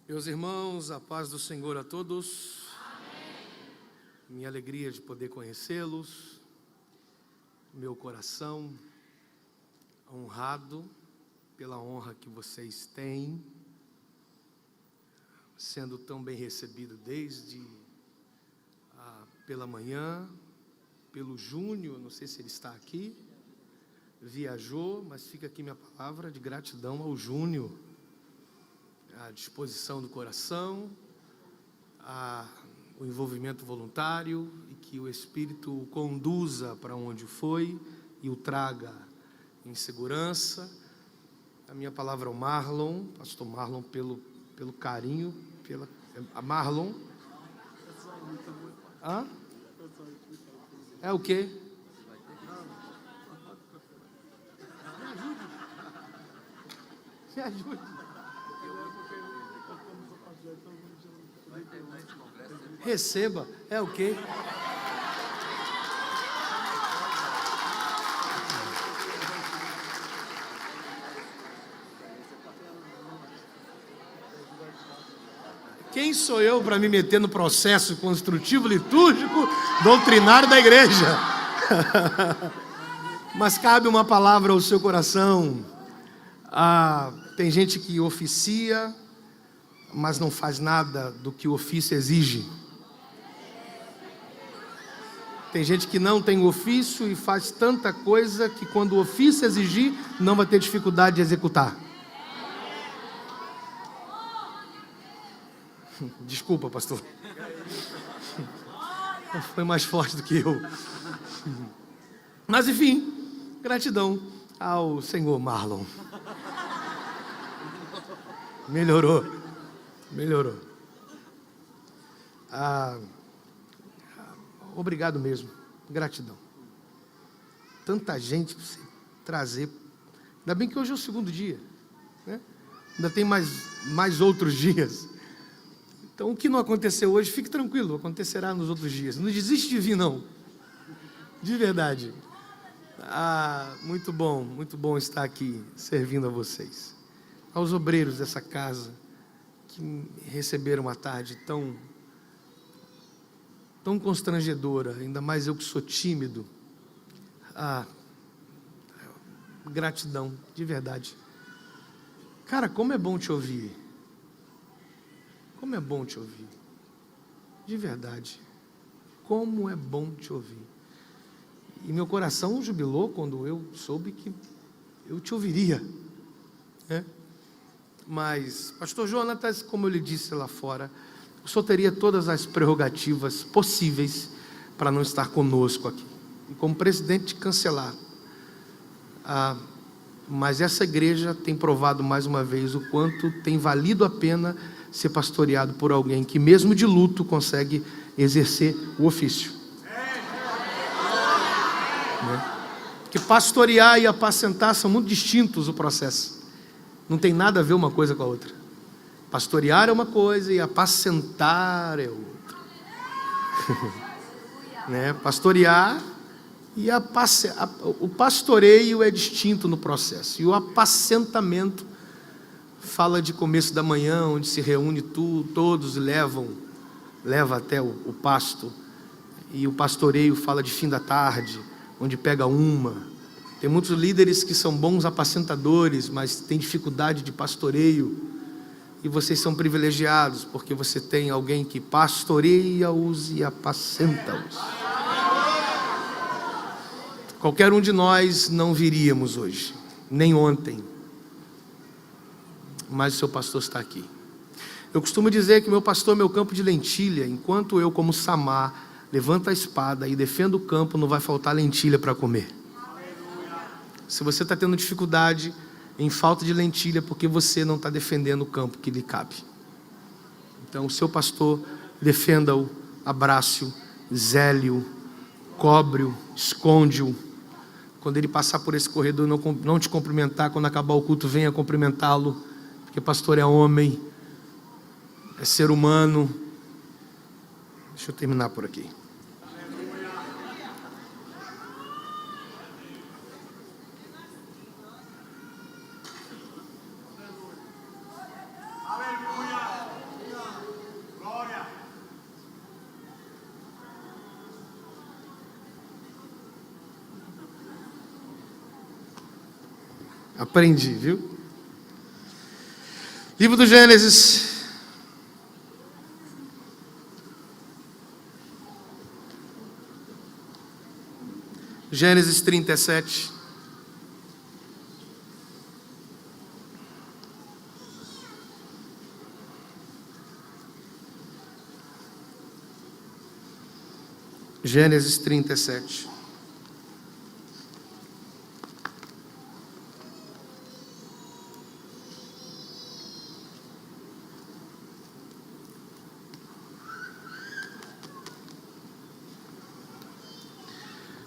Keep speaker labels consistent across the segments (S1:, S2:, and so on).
S1: Meus irmãos, a paz do Senhor a todos. Amém. Minha alegria de poder conhecê-los, meu coração honrado pela honra que vocês têm, sendo tão bem recebido desde pela manhã, pelo Júnior, não sei se ele está aqui, viajou, mas fica aqui minha palavra de gratidão ao Júnior, a disposição do coração, o envolvimento voluntário, e que o Espírito o conduza para onde foi e o traga em segurança. A minha palavra ao Marlon, pastor Marlon, pelo carinho, a Marlon. Hã? É o quê? Me ajude. Receba, é o quê? Quem sou eu para me meter no processo construtivo, litúrgico, doutrinário da igreja? Mas cabe uma palavra ao seu coração. Tem gente que oficia, mas não faz nada do que o ofício exige. Tem gente que não tem ofício e faz tanta coisa que quando o ofício exigir, não vai ter dificuldade de executar. Desculpa, pastor. Foi mais forte do que eu. Mas enfim, gratidão ao senhor Marlon. Melhorou. Obrigado mesmo, gratidão. Tanta gente para você trazer. Ainda bem que hoje é o segundo dia, né? Ainda tem mais outros dias. Então o que não aconteceu hoje, fique tranquilo, acontecerá nos outros dias. Não desiste de vir, não. De verdade. Muito bom estar aqui servindo a vocês. Aos obreiros dessa casa que me receberam uma tarde tão constrangedora, ainda mais eu que sou tímido. Gratidão, de verdade. Cara, como é bom te ouvir. Como é bom te ouvir. De verdade. Como é bom te ouvir. E meu coração jubilou quando eu soube que eu te ouviria, né? Mas, pastor Jonatas, como eu lhe disse lá fora, o senhor teria todas as prerrogativas possíveis para não estar conosco aqui. E como presidente, cancelar. Mas essa igreja tem provado mais uma vez o quanto tem valido a pena ser pastoreado por alguém que mesmo de luto consegue exercer o ofício. Porque pastorear e apacentar são muito distintos o processo. Não tem nada a ver uma coisa com a outra. Pastorear é uma coisa e apacentar é outra. Né? Pastorear e o pastoreio é distinto no processo. E o apacentamento fala de começo da manhã, onde se reúne todos e leva até o pasto. E o pastoreio fala de fim da tarde, onde pega uma. Tem muitos líderes que são bons apacentadores, mas têm dificuldade de pastoreio. E vocês são privilegiados, porque você tem alguém que pastoreia-os e apacenta-os. Qualquer um de nós não viríamos hoje, nem ontem. Mas o seu pastor está aqui. Eu costumo dizer que meu pastor é meu campo de lentilha. Enquanto eu, como Samar, levanto a espada e defendo o campo, não vai faltar lentilha para comer. Se você está tendo dificuldade em falta de lentilha, porque você não está defendendo o campo que lhe cabe. Então, o seu pastor, defenda-o, abrace-o, zele-o, cobre-o, esconde-o. Quando ele passar por esse corredor e não te cumprimentar, quando acabar o culto, venha cumprimentá-lo, porque pastor é homem, é ser humano. Deixa eu terminar por aqui. Aprendi, viu? Livro do Gênesis. Gênesis 37. Gênesis 37.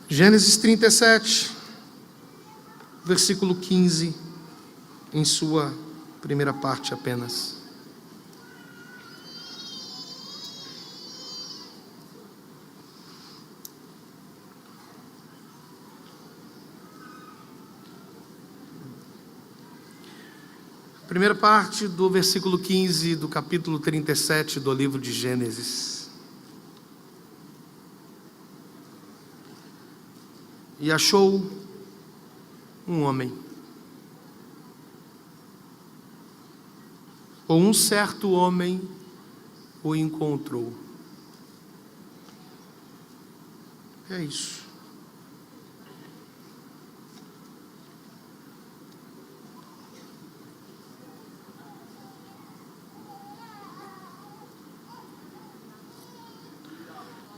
S1: Gênesis 37, versículo 15, em sua primeira parte apenas. Primeira parte do versículo 15 do capítulo 37 do livro de Gênesis. E achou um homem, ou um certo homem o encontrou. É isso.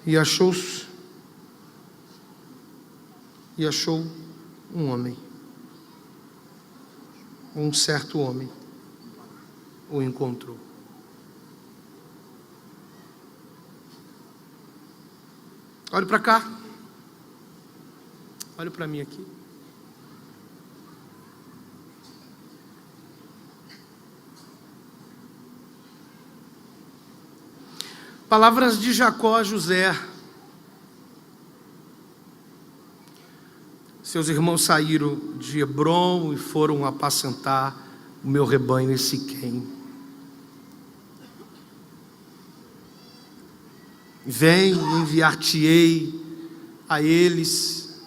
S1: E achou um homem, um certo homem o encontrou. Olhe para cá, olhe para mim aqui. Palavras de Jacó a José. Seus irmãos saíram de Hebrom e foram apacentar o meu rebanho em Siquém. Vem, enviar-te-ei a eles.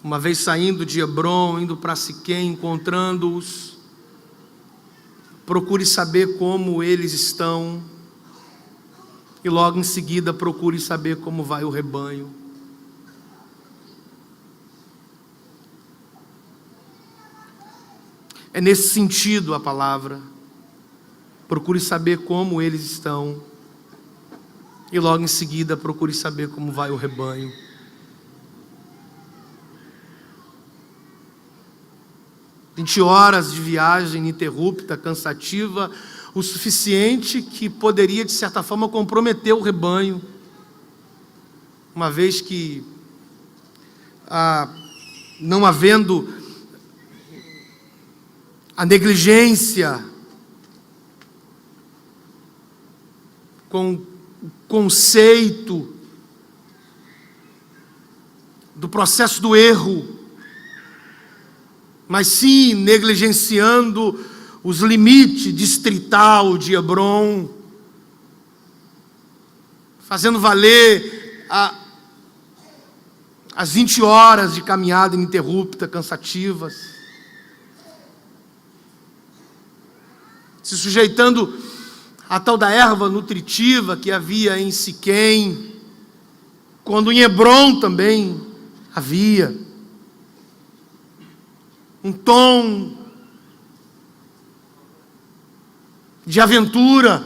S1: Uma vez saindo de Hebrom, indo para Siquém, encontrando-os, procure saber como eles estão. E logo em seguida procure saber como vai o rebanho. É nesse sentido a palavra. Procure saber como eles estão. E logo em seguida procure saber como vai o rebanho. Vinte horas de viagem ininterrupta, cansativa, o suficiente que poderia, de certa forma, comprometer o rebanho, uma vez que, não havendo a negligência com o conceito do processo do erro, mas sim negligenciando os limites distrital de Hebrom, fazendo valer as 20 horas de caminhada ininterrupta, cansativas, se sujeitando à tal da erva nutritiva que havia em Siquém, quando em Hebrom também havia um tom de aventura.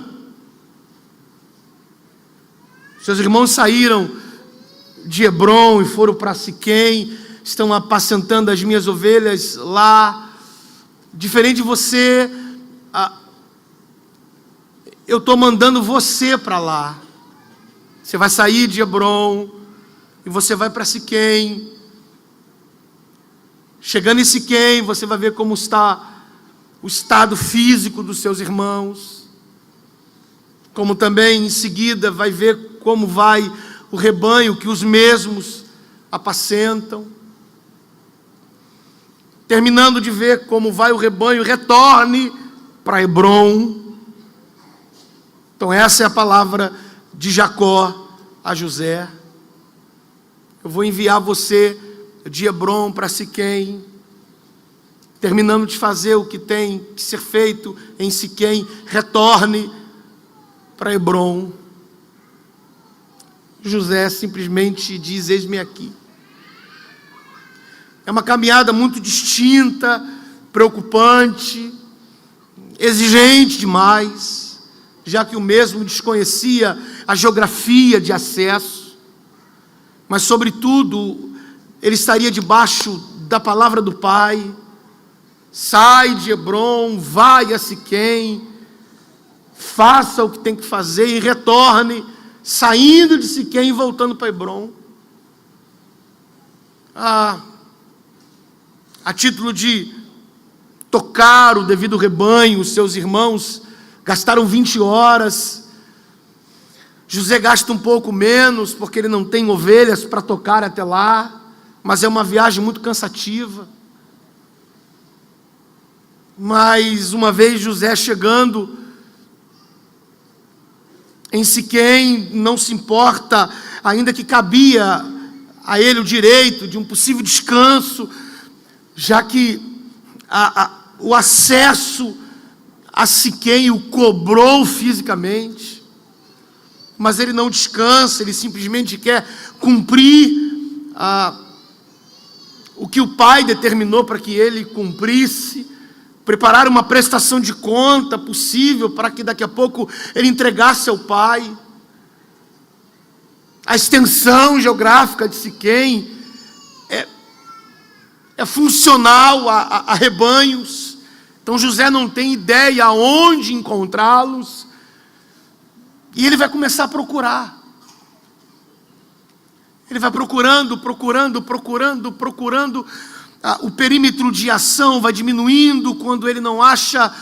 S1: Seus irmãos saíram de Hebrom e foram para Siquém, estão apacentando as minhas ovelhas lá. Diferente de você, eu estou mandando você para lá. Você vai sair de Hebrom e você vai para Siquém. Chegando em Siquém, você vai ver como está o estado físico dos seus irmãos, como também em seguida vai ver como vai o rebanho que os mesmos apacentam. Terminando de ver como vai o rebanho, retorne para Hebrom. Então essa é a palavra de Jacó a José. Eu vou enviar você de Hebrom para Siquém. terminando de fazer o que tem que ser feito em Siquém, retorne para Hebrom. José simplesmente diz: eis-me aqui. É uma caminhada muito distinta, preocupante, exigente demais, já que o mesmo desconhecia a geografia de acesso, mas sobretudo ele estaria debaixo da palavra do Pai. Sai de Hebrom, vai a Siquém, faça o que tem que fazer e retorne, saindo de Siquém e voltando para Hebrom. A título de tocar o devido rebanho, os seus irmãos gastaram 20 horas. José gasta um pouco menos, porque ele não tem ovelhas para tocar até lá, mas é uma viagem muito cansativa. Mas uma vez José chegando em Siquém, não se importa, ainda que cabia a ele o direito de um possível descanso, já que o acesso a Siquém o cobrou fisicamente, mas ele não descansa, ele simplesmente quer cumprir o que o pai determinou para que ele cumprisse, preparar uma prestação de conta possível para que daqui a pouco ele entregasse ao pai. A extensão geográfica de Siquém é funcional a rebanhos, então José não tem ideia aonde encontrá-los, e ele vai começar a procurar. Ele vai procurando, o perímetro de ação vai diminuindo. Quando ele não acha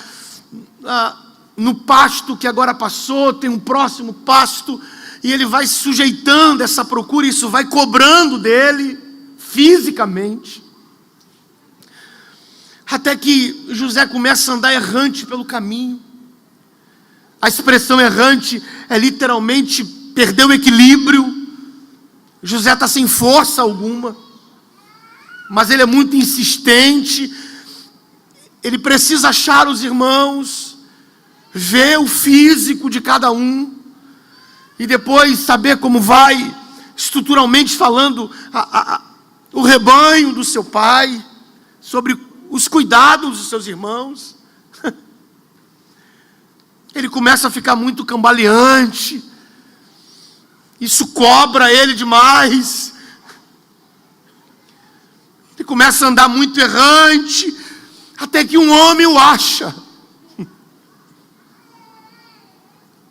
S1: no pasto que agora passou, tem um próximo pasto, e ele vai sujeitando essa procura, isso vai cobrando dele fisicamente, até que José começa a andar errante pelo caminho. A expressão errante é literalmente perder o equilíbrio. José está sem força alguma, mas ele é muito insistente, ele precisa achar os irmãos, ver o físico de cada um, e depois saber como vai, estruturalmente falando, o rebanho do seu pai, sobre os cuidados dos seus irmãos. Ele começa a ficar muito cambaleante, isso cobra ele demais. Ele começa a andar muito errante, até que um homem o acha.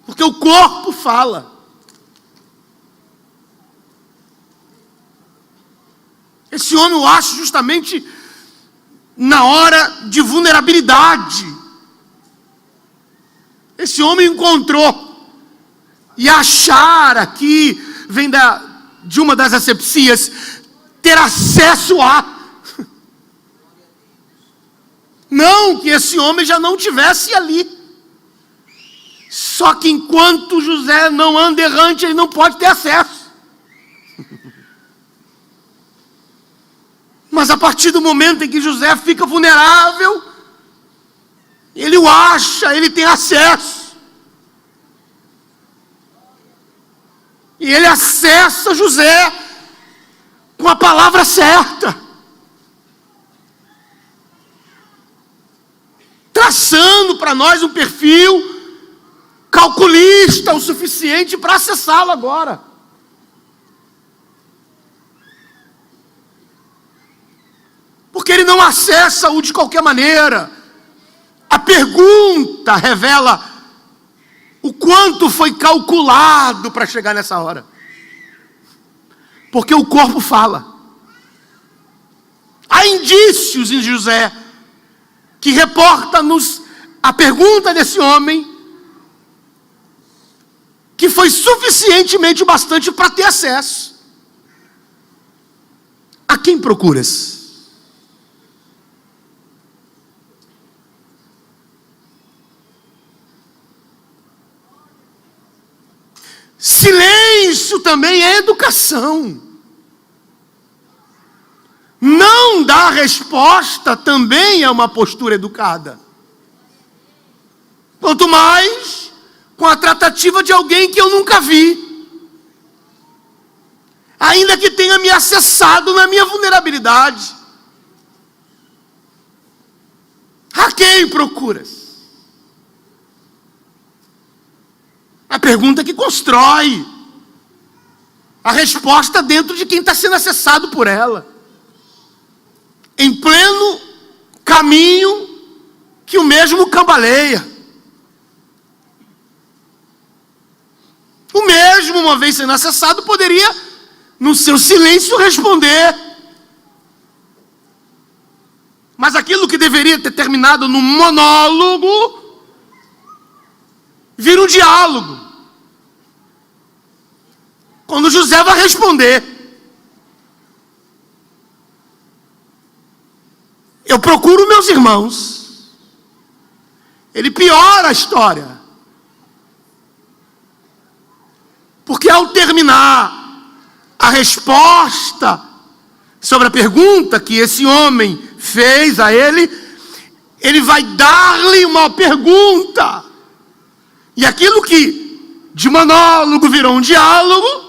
S1: Porque o corpo fala. Esse homem o acha justamente na hora de vulnerabilidade. Esse homem encontrou. E achar aqui vem de uma das acepcias, ter acesso a. Não que esse homem já não tivesse ali. Só que enquanto José não anda errante, ele não pode ter acesso. Mas a partir do momento em que José fica vulnerável, ele o acha, ele tem acesso. E ele acessa José com a palavra certa, traçando para nós um perfil calculista o suficiente para acessá-lo agora. Porque ele não acessa-o de qualquer maneira. A pergunta revela o quanto foi calculado para chegar nessa hora. Porque o corpo fala. Há indícios em José que reporta-nos a pergunta desse homem, que foi suficientemente bastante para ter acesso. A quem procuras? Silêncio também é educação. não dar resposta também é uma postura educada. Quanto mais com a tratativa de alguém que eu nunca vi, ainda que tenha me acessado na minha vulnerabilidade. A quem procuras? A pergunta que constrói a resposta dentro de quem está sendo acessado por ela. Em pleno caminho que o mesmo cambaleia. O mesmo, uma vez sendo acessado, poderia, no seu silêncio, responder. Mas aquilo que deveria ter terminado num monólogo, vira um diálogo. Quando José vai responder, eu procuro meus irmãos. Ele piora a história. Porque ao terminar a resposta sobre a pergunta que esse homem fez a ele, ele vai dar-lhe uma pergunta. E aquilo que de monólogo virou um diálogo,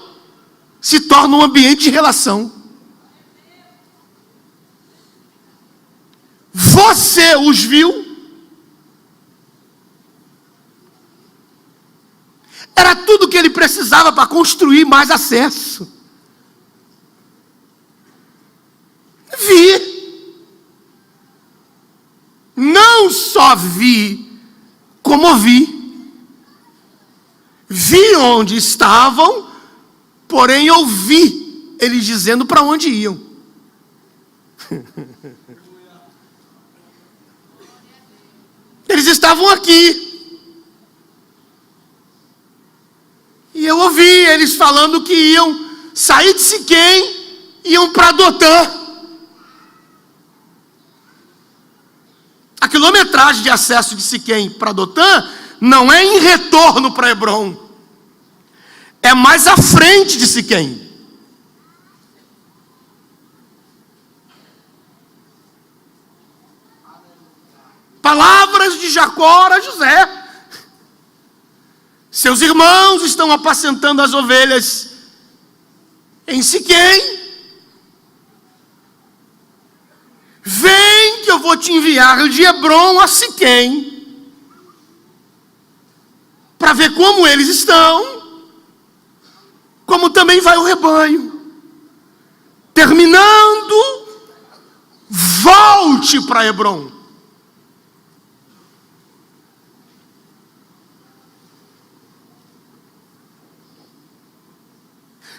S1: se torna um ambiente de relação. Você os viu? Era tudo que ele precisava para construir mais acesso. Vi. Não só vi, como ouvi. Vi onde estavam, porém ouvi eles dizendo para onde iam. Eles estavam aqui. E eu ouvi eles falando que iam sair de Siquém, iam para Dotã. A quilometragem de acesso de Siquém para Dotã não é em retorno para Hebrom. É mais à frente de Siquém. Palavras de Jacó a José. Seus irmãos estão apacentando as ovelhas em Siquém. Vem que eu vou te enviar de Hebrom a Siquém, para ver como eles estão, como também vai o rebanho. Terminando, volte para Hebrom.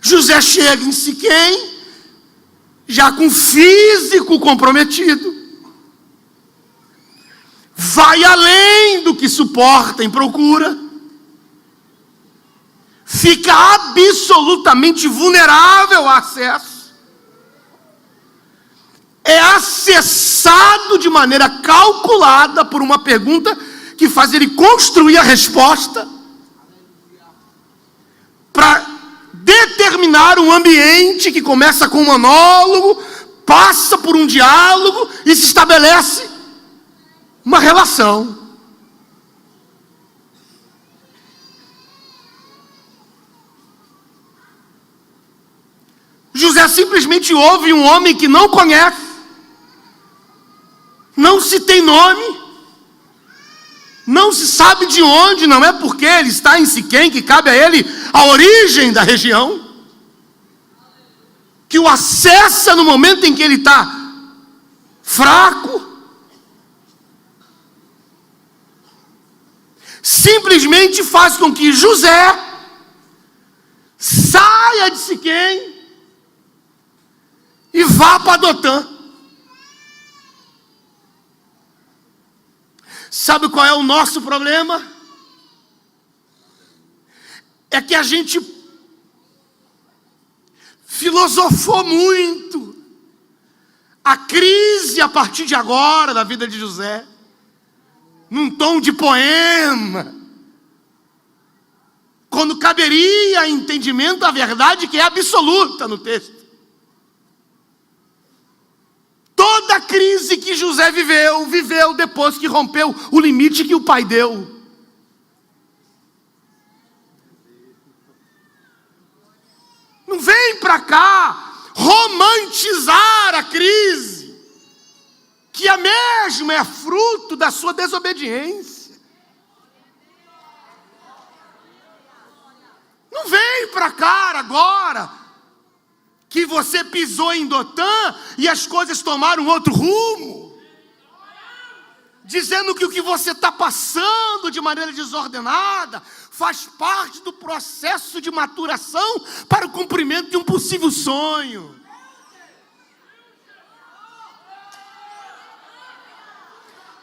S1: José chega em Siquém, já com físico comprometido. Vai além do que suporta em procura. Fica absolutamente vulnerável ao acesso. É acessado de maneira calculada por uma pergunta que faz ele construir a resposta para determinar um ambiente que começa com um monólogo, passa por um diálogo e se estabelece uma relação. José simplesmente ouve um homem que não conhece, não se tem nome, não se sabe de onde, não é porque ele está em Siquém que cabe a ele a origem da região, que o acessa no momento em que ele está fraco. Simplesmente faz com que José saia de Siquém e vá para Dotã. Sabe qual é o nosso problema? É que a gente filosofou muito a crise a partir de agora da vida de José, num tom de poema, quando caberia entendimento à verdade que é absoluta no texto. crise que José viveu depois que rompeu o limite que o pai deu. Não vem para cá romantizar a crise, que a mesma é fruto da sua desobediência. Não vem para cá agora que você pisou em Dotã e as coisas tomaram outro rumo, dizendo que o que você está passando de maneira desordenada faz parte do processo de maturação para o cumprimento de um possível sonho.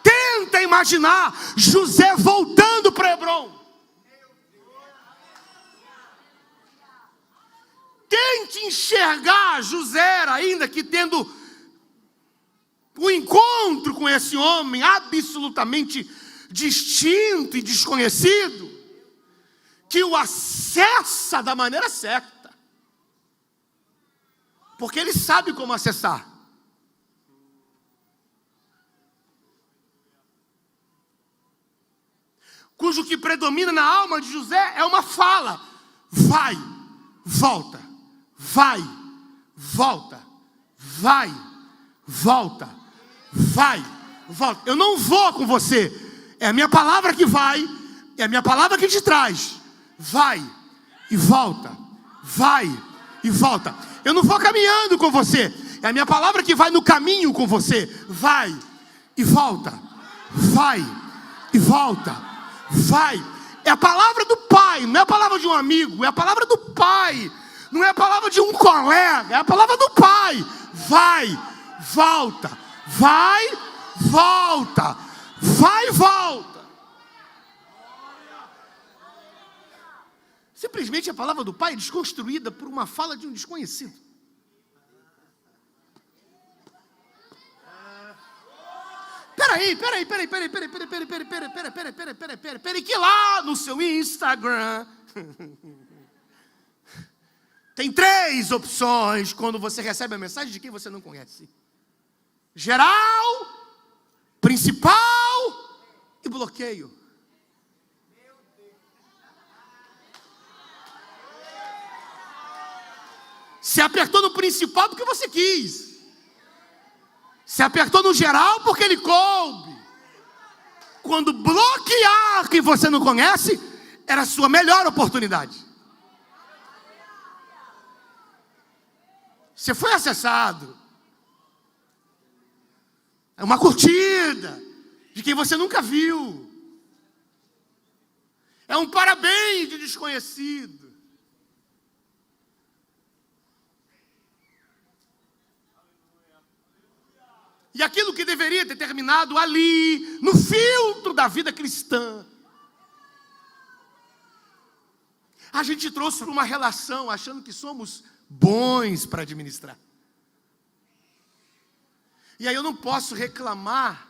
S1: Tenta imaginar José voltando para Hebrom. Tente enxergar José, ainda que tendo o encontro com esse homem absolutamente distinto e desconhecido, que o acessa da maneira certa, porque ele sabe como acessar. Cujo que predomina na alma de José é uma fala: vai, volta, vai, volta, vai, volta, vai, volta. Eu não vou com você, é a minha palavra que vai, é a minha palavra que te traz. Vai e volta, vai e volta. Eu não vou caminhando com você, é a minha palavra que vai no caminho com você. Vai e volta, vai e volta, vai. É a palavra do Pai, não é a palavra de um amigo, é a palavra do Pai. Não é a palavra de um colega, é a palavra do Pai. Vai, volta, vai, volta, vai, volta. Simplesmente a palavra do Pai é desconstruída por uma fala de um desconhecido. Peraí, que lá no seu Instagram tem 3 opções quando você recebe a mensagem de quem você não conhece: geral, principal e bloqueio. Se apertou no principal porque você quis. Se apertou no geral porque ele coube. Quando bloquear quem você não conhece, era a sua melhor oportunidade. Você foi acessado. É uma curtida de quem você nunca viu. É um parabéns de desconhecido. E aquilo que deveria ter terminado ali, no filtro da vida cristã, a gente trouxe para uma relação, achando que somos bons para administrar. E aí eu não posso reclamar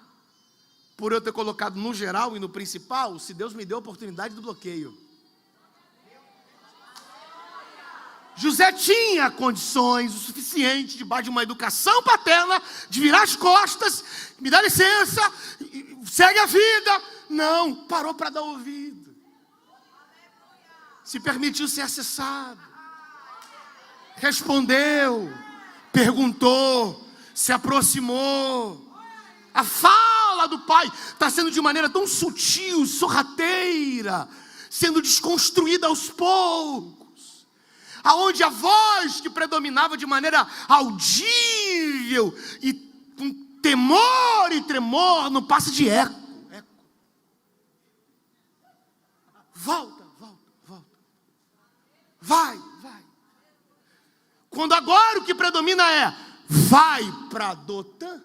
S1: por eu ter colocado no geral e no principal, se Deus me deu a oportunidade do bloqueio. José tinha condições o suficiente, debaixo de uma educação paterna, de virar as costas, me dá licença, segue a vida. Não, parou para dar ouvido. Se permitiu ser acessado. Respondeu, perguntou, se aproximou. A fala do pai está sendo de maneira tão sutil, sorrateira, sendo desconstruída aos poucos. Aonde a voz que predominava de maneira audível e com temor e tremor não passa de eco. Volta, volta, volta. Vai, vai. Quando agora o que predomina é vai para Dotã.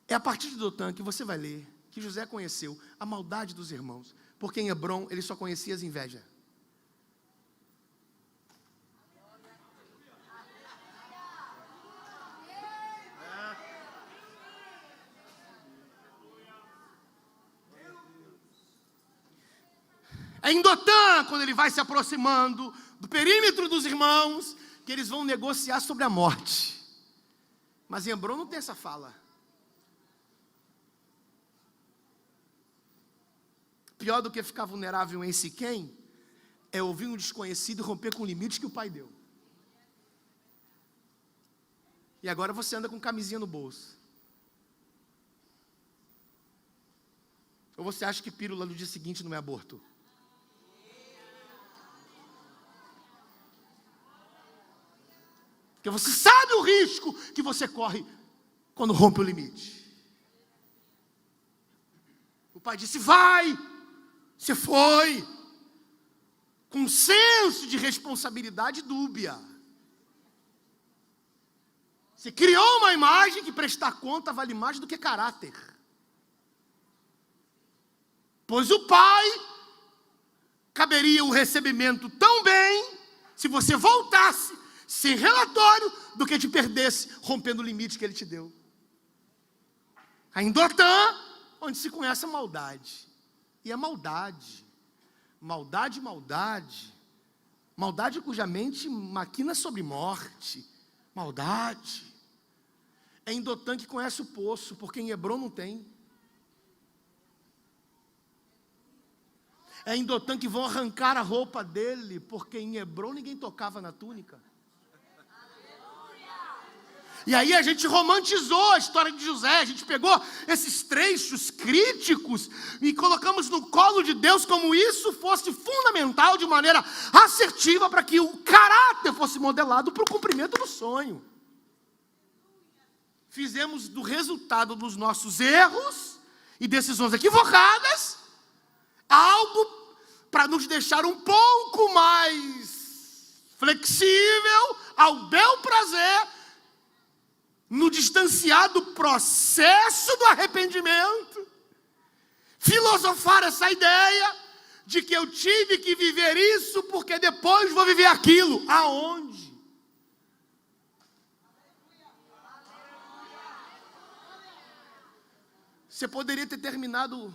S1: É a partir de Dotã que você vai ler que José conheceu a maldade dos irmãos. Porque em Hebrom ele só conhecia as invejas. É em Dotã, quando ele vai se aproximando do perímetro dos irmãos, que eles vão negociar sobre a morte. Mas em Hebron não tem essa fala. Pior do que ficar vulnerável em Siquém é ouvir um desconhecido e romper com o limite que o pai deu. E agora você anda com camisinha no bolso. Ou você acha que pílula no dia seguinte não é aborto? Porque você sabe o risco que você corre quando rompe o limite. O pai disse, vai. Você foi. Com um senso de responsabilidade dúbia. Você criou uma imagem que prestar conta vale mais do que caráter. Pois o pai caberia o recebimento tão bem se você voltasse sem relatório do que te perdesse rompendo o limite que ele te deu. Em Dotã, onde se conhece a maldade. E a maldade, maldade cuja mente maquina sobre morte, maldade. É em Dotã que conhece o poço, porque em Hebron não tem. É em Dotã que vão arrancar a roupa dele, porque em Hebron ninguém tocava na túnica. E aí a gente romantizou a história de José, a gente pegou esses trechos críticos e colocamos no colo de Deus como isso fosse fundamental de maneira assertiva para que o caráter fosse modelado para o cumprimento do sonho. Fizemos do resultado dos nossos erros e decisões equivocadas algo para nos deixar um pouco mais flexível ao bel prazer no distanciar do processo do arrependimento, filosofar essa ideia de que eu tive que viver isso porque depois vou viver aquilo. Aonde? Você poderia ter terminado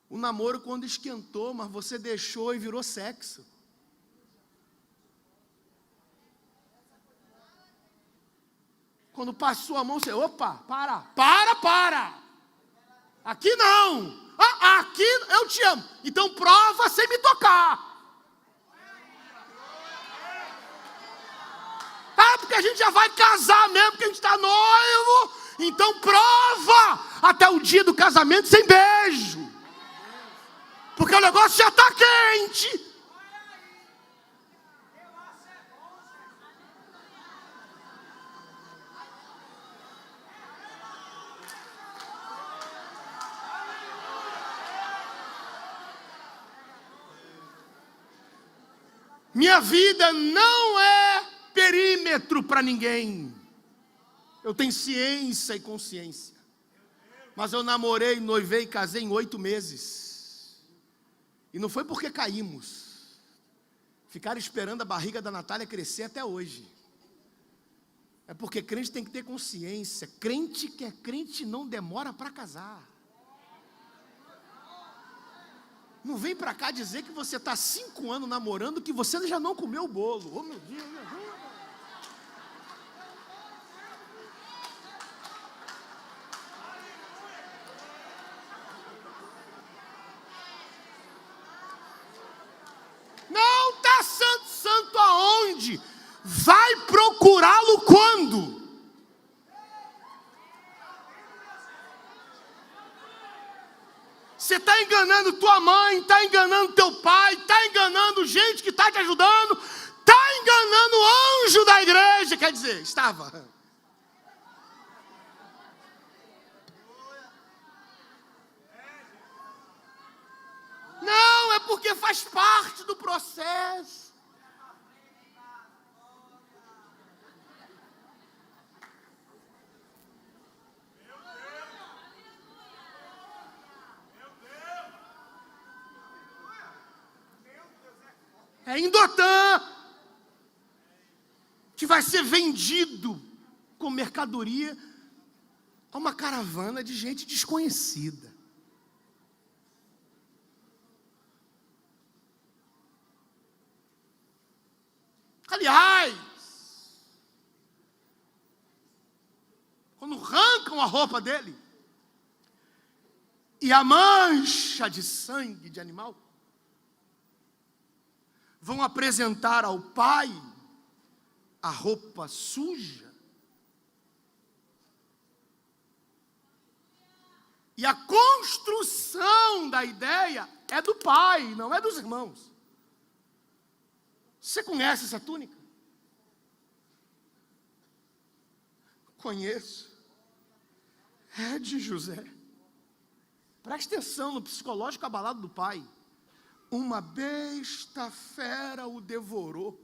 S1: o namoro quando esquentou, mas você deixou e virou sexo. Quando passou a mão, você, opa, para. Aqui não. Aqui eu te amo. Então prova sem me tocar. Porque a gente já vai casar mesmo, porque a gente está noivo. Então prova até o dia do casamento sem beijo. Porque o negócio já está quente. Minha vida não é perímetro para ninguém. Eu tenho ciência e consciência. Mas eu namorei, noivei e casei em 8 meses. E não foi porque caímos. Ficaram esperando a barriga da Natália crescer até hoje. É porque crente tem que ter consciência. Crente que é crente não demora para casar. Não vem para cá dizer que você está 5 anos namorando que você já não comeu o bolo. Oh, meu Deus, me ajuda. Não está santo aonde? Vai procurá-lo quando? Você está enganando tua mãe, está enganando teu pai, está enganando gente que está te ajudando, está enganando o anjo da igreja, quer dizer, estava. Não, é porque faz parte do processo. É em Dotã que vai ser vendido com mercadoria a uma caravana de gente desconhecida. Aliás, pegavam a roupa dele e a mancha de sangue de animal, vão apresentar ao pai a roupa suja. E a construção da ideia é do pai, não é dos irmãos. Você conhece essa túnica? Conheço. É de José. Preste atenção no psicológico abalado do pai. Uma besta fera o devorou.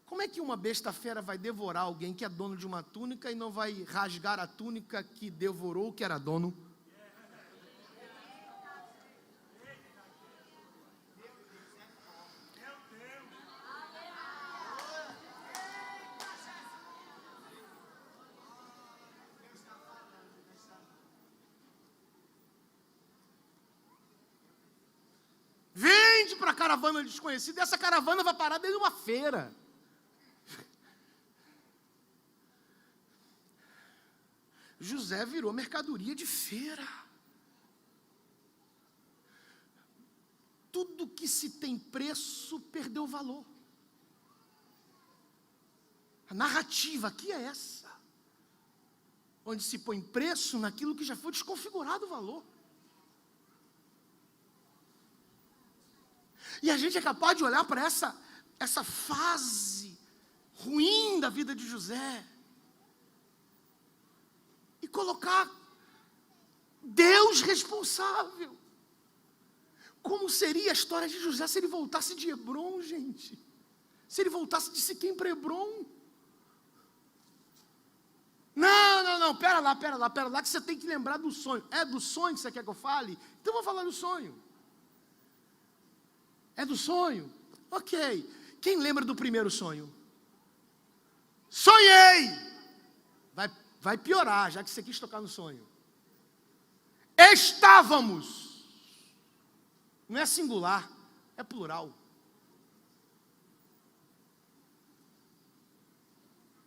S1: Como é que uma besta fera vai devorar alguém que é dono de uma túnica e não vai rasgar a túnica que devorou o que era dono? Vende para a caravana desconhecida, e essa caravana vai parar dentro de uma feira. José virou mercadoria de feira. Tudo que se tem preço perdeu valor. A narrativa aqui é essa, onde se põe preço naquilo que já foi desconfigurado o valor. E a gente é capaz de olhar para essa fase ruim da vida de José e colocar Deus responsável. Como seria a história de José se ele voltasse de Hebrom, gente? Se ele voltasse de Siquém para Hebrom? Não, pera lá, que você tem que lembrar do sonho. É do sonho que você quer que eu fale? Então eu vou falar do sonho. É do sonho? Ok. Quem lembra do primeiro sonho? Sonhei! Vai piorar, já que você quis tocar no sonho. Estávamos. Não é singular, é plural.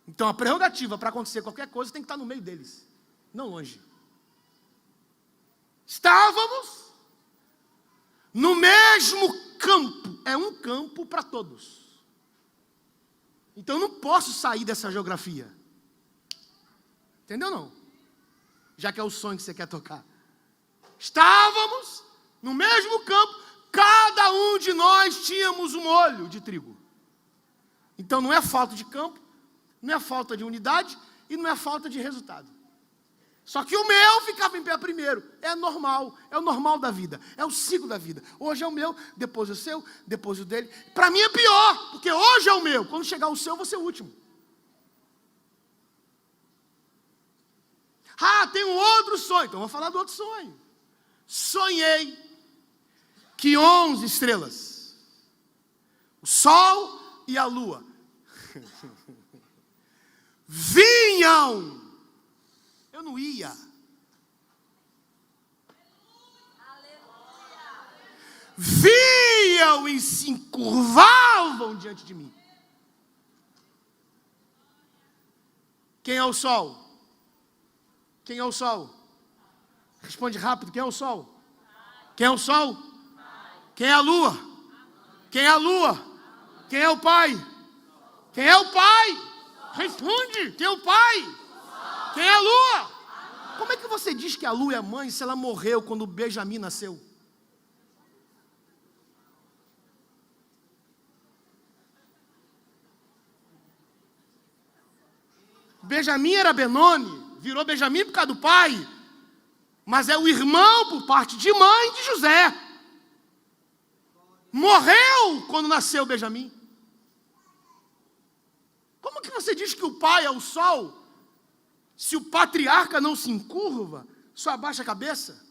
S1: Então a prerrogativa para acontecer qualquer coisa tem que estar no meio deles, não longe. Estávamos no mesmo campo, é um campo para todos. Então eu não posso sair dessa geografia. Entendeu não? Já que é o sonho que você quer tocar. Estávamos no mesmo campo, cada um de nós tínhamos um olho de trigo. Então não é falta de campo, não é falta de unidade e não é falta de resultado. Só que o meu ficava em pé primeiro. É normal, é o normal da vida, é o ciclo da vida. Hoje é o meu, depois o seu, depois o dele. Para mim é pior, porque hoje é o meu. Quando chegar o seu, eu vou ser o último. Ah, tem um outro sonho. Então vou falar do outro sonho. Sonhei que 11 estrelas, o sol e a lua, vinham. Eu não ia. Vinham e se encurvavam diante de mim. Quem é o sol? Quem é o sol? Responde rápido, quem é o sol? Quem é o sol? Quem é a lua? Quem é a lua? Quem é o pai? Quem é o pai? Responde, quem é o pai? Quem é a lua? Como é que você diz que a lua é mãe se ela morreu quando o Benjamim nasceu? Benjamim era Benoni, virou Benjamim por causa do pai, mas é o irmão por parte de mãe de José. Morreu quando nasceu Benjamim. Como que você diz que o pai é o sol, se o patriarca não se encurva, só abaixa a cabeça?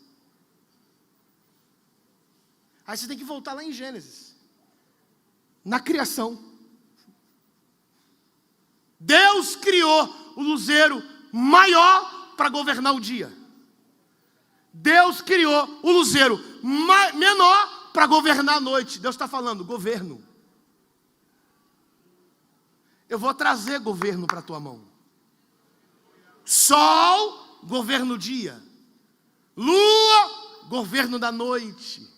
S1: Aí você tem que voltar lá em Gênesis, na criação. Deus criou o luzeiro maior para governar o dia. Deus criou o luzeiro menor para governar a noite. Deus está falando, governo. Eu vou trazer governo para a tua mão. Sol, governa o dia. Lua, governo da noite.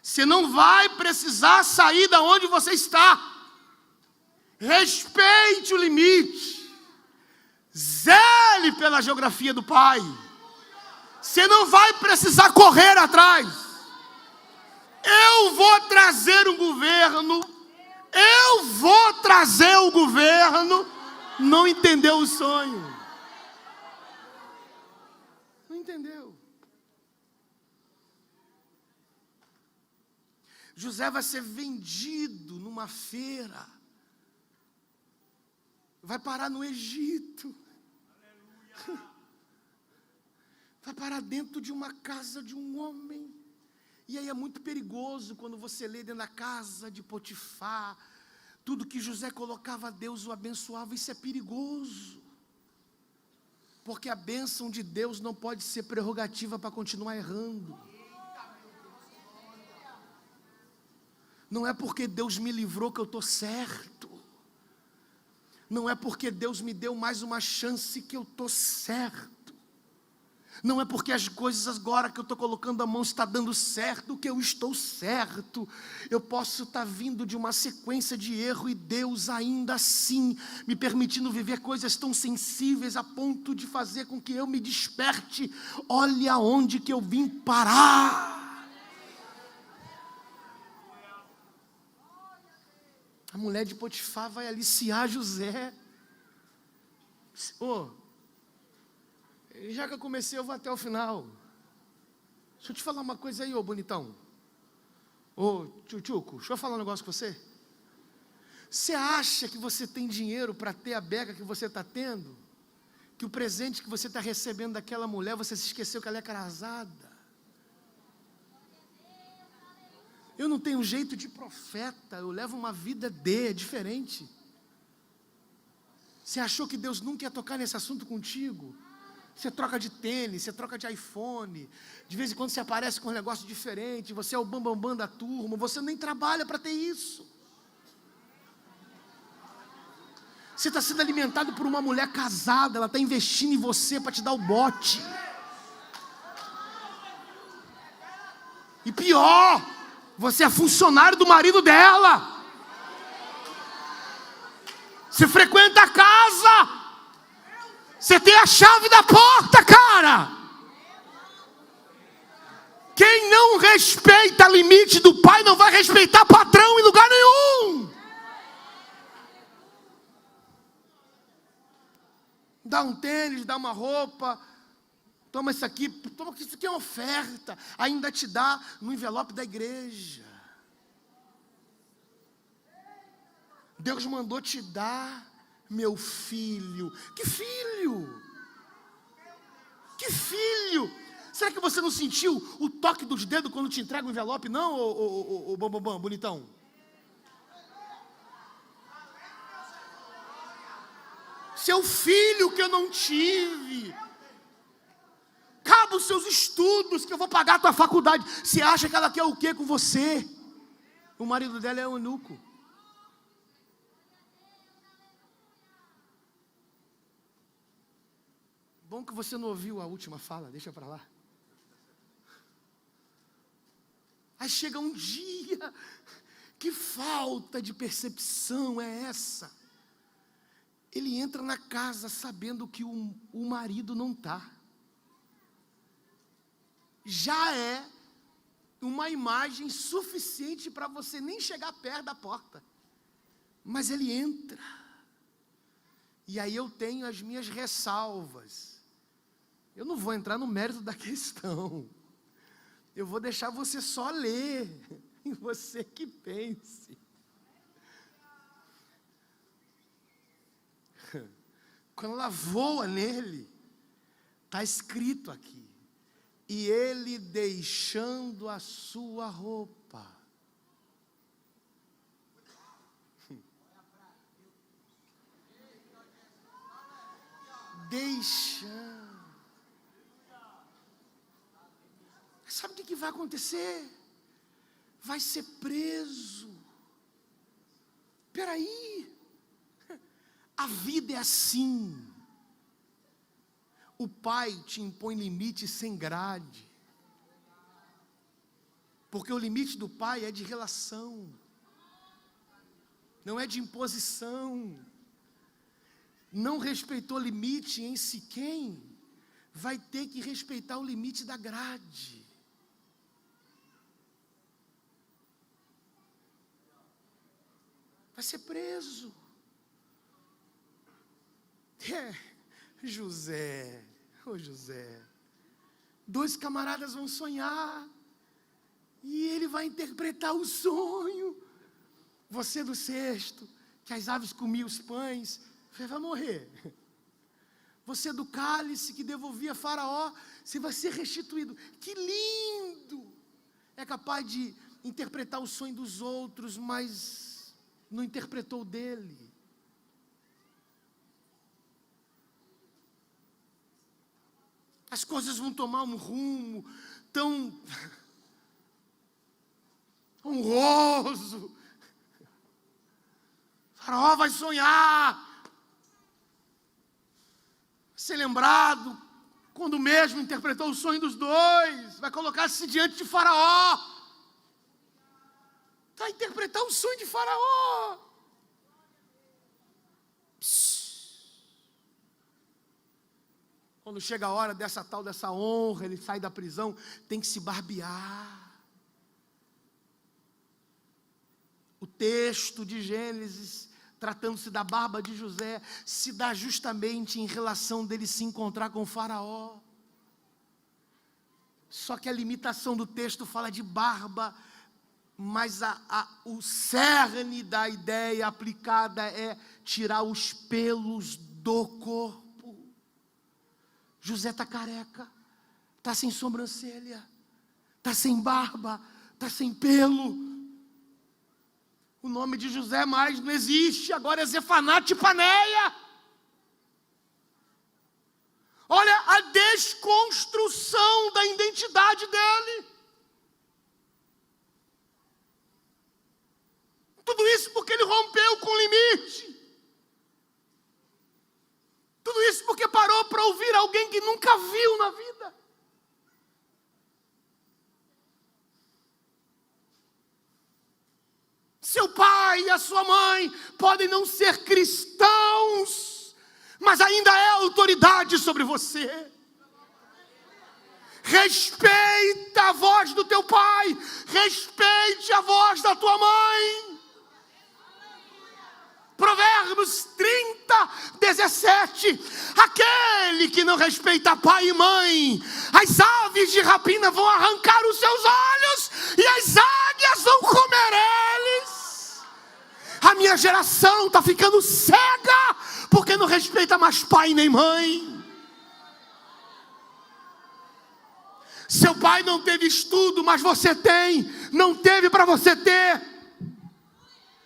S1: Você não vai precisar sair da onde você está. Respeite o limite. Zele pela geografia do Pai. Você não vai precisar correr atrás. Eu vou trazer um governo. Eu vou trazer o governo. Não entendeu o sonho. Não entendeu. José vai ser vendido numa feira. Vai parar no Egito. Vai parar dentro de uma casa de um homem. E aí é muito perigoso quando você lê dentro da casa de Potifar. Tudo que José colocava, Deus o abençoava. Isso é perigoso. Porque a bênção de Deus não pode ser prerrogativa para continuar errando. Não é porque Deus me livrou que eu estou certo. Não é porque Deus me deu mais uma chance que eu estou certo. Não é porque as coisas agora que eu estou colocando a mão está dando certo que eu estou certo. Eu posso estar vindo de uma sequência de erro e Deus ainda assim me permitindo viver coisas tão sensíveis a ponto de fazer com que eu me desperte. Olha onde que eu vim parar. A mulher de Potifar vai aliciar José. Já que eu comecei, eu vou até o final. Deixa eu te falar uma coisa aí, bonitão. Tchutchuco, deixa eu falar um negócio com você. Você acha que você tem dinheiro para ter a beca que você está tendo? Que o presente que você está recebendo daquela mulher, você se esqueceu que ela é casada? Eu não tenho jeito de profeta, eu levo uma vida diferente. Você achou que Deus nunca ia tocar nesse assunto contigo? Você troca de tênis, você troca de iPhone, de vez em quando você aparece com um negócio diferente, você é o bambambam da turma, você nem trabalha para ter isso. Você está sendo alimentado por uma mulher casada, ela está investindo em você para te dar o bote. E pior, você é funcionário do marido dela. Você frequenta a casa. Você tem a chave da porta, cara. Quem não respeita o limite do pai não vai respeitar patrão em lugar nenhum. Dá um tênis, dá uma roupa. Toma isso aqui é uma oferta. Ainda te dá no envelope da igreja. Deus mandou te dar, meu filho. Que filho? Que filho? Será que você não sentiu o toque dos dedos quando te entrega o envelope? Não, ô bambambam, bonitão? Seu filho que eu não tive. Acaba os seus estudos, que eu vou pagar a tua faculdade. Você acha que ela quer o quê com você? O marido dela é eunuco. Bom que você não ouviu a última fala, deixa para lá. Aí chega um dia, que falta de percepção é essa? Ele entra na casa sabendo que o marido não está. Já é uma imagem suficiente para você nem chegar perto da porta. Mas ele entra. E aí eu tenho as minhas ressalvas. Eu não vou entrar no mérito da questão. Eu vou deixar você só ler. E você que pense. Quando ela voa nele, está escrito aqui. E ele deixando a sua roupa. Deixando. Sabe o que vai acontecer? Vai ser preso. Espera aí. A vida é assim. O pai te impõe limite sem grade. Porque o limite do pai é de relação, não é de imposição. Não respeitou limite em Siquém, vai ter que respeitar o limite da grade. Vai ser preso. José, José, 2 camaradas vão sonhar, e ele vai interpretar o sonho. Você do cesto, que as aves comiam os pães, você vai morrer. Você do cálice que devolvia Faraó, você vai ser restituído. Que lindo! É capaz de interpretar o sonho dos outros, mas não interpretou o dele. As coisas vão tomar um rumo tão honroso. Faraó vai sonhar, ser lembrado quando mesmo interpretou o sonho dos 2, vai colocar-se diante de Faraó, vai interpretar o sonho de Faraó. Quando chega a hora dessa honra, ele sai da prisão, tem que se barbear. O texto de Gênesis, tratando-se da barba de José, se dá justamente em relação dele se encontrar com Faraó. Só que a limitação do texto fala de barba, mas o cerne da ideia aplicada é tirar os pelos do corpo. José está careca, está sem sobrancelha, está sem barba, está sem pelo. O nome de José mais não existe, agora é Zefanate Paneia. Olha a desconstrução da identidade dele. Tudo isso porque ele rompeu com o limite. Tudo isso porque parou para ouvir alguém que nunca viu na vida. Seu pai e a sua mãe podem não ser cristãos, mas ainda é autoridade sobre você. Respeita a voz do teu pai, respeite a voz da tua mãe. Provérbios 30, 17. Aquele que não respeita pai e mãe, as aves de rapina vão arrancar os seus olhos e as águias vão comer eles. A minha geração está ficando cega porque não respeita mais pai nem mãe. Seu pai não teve estudo, mas você tem. Não teve para você ter.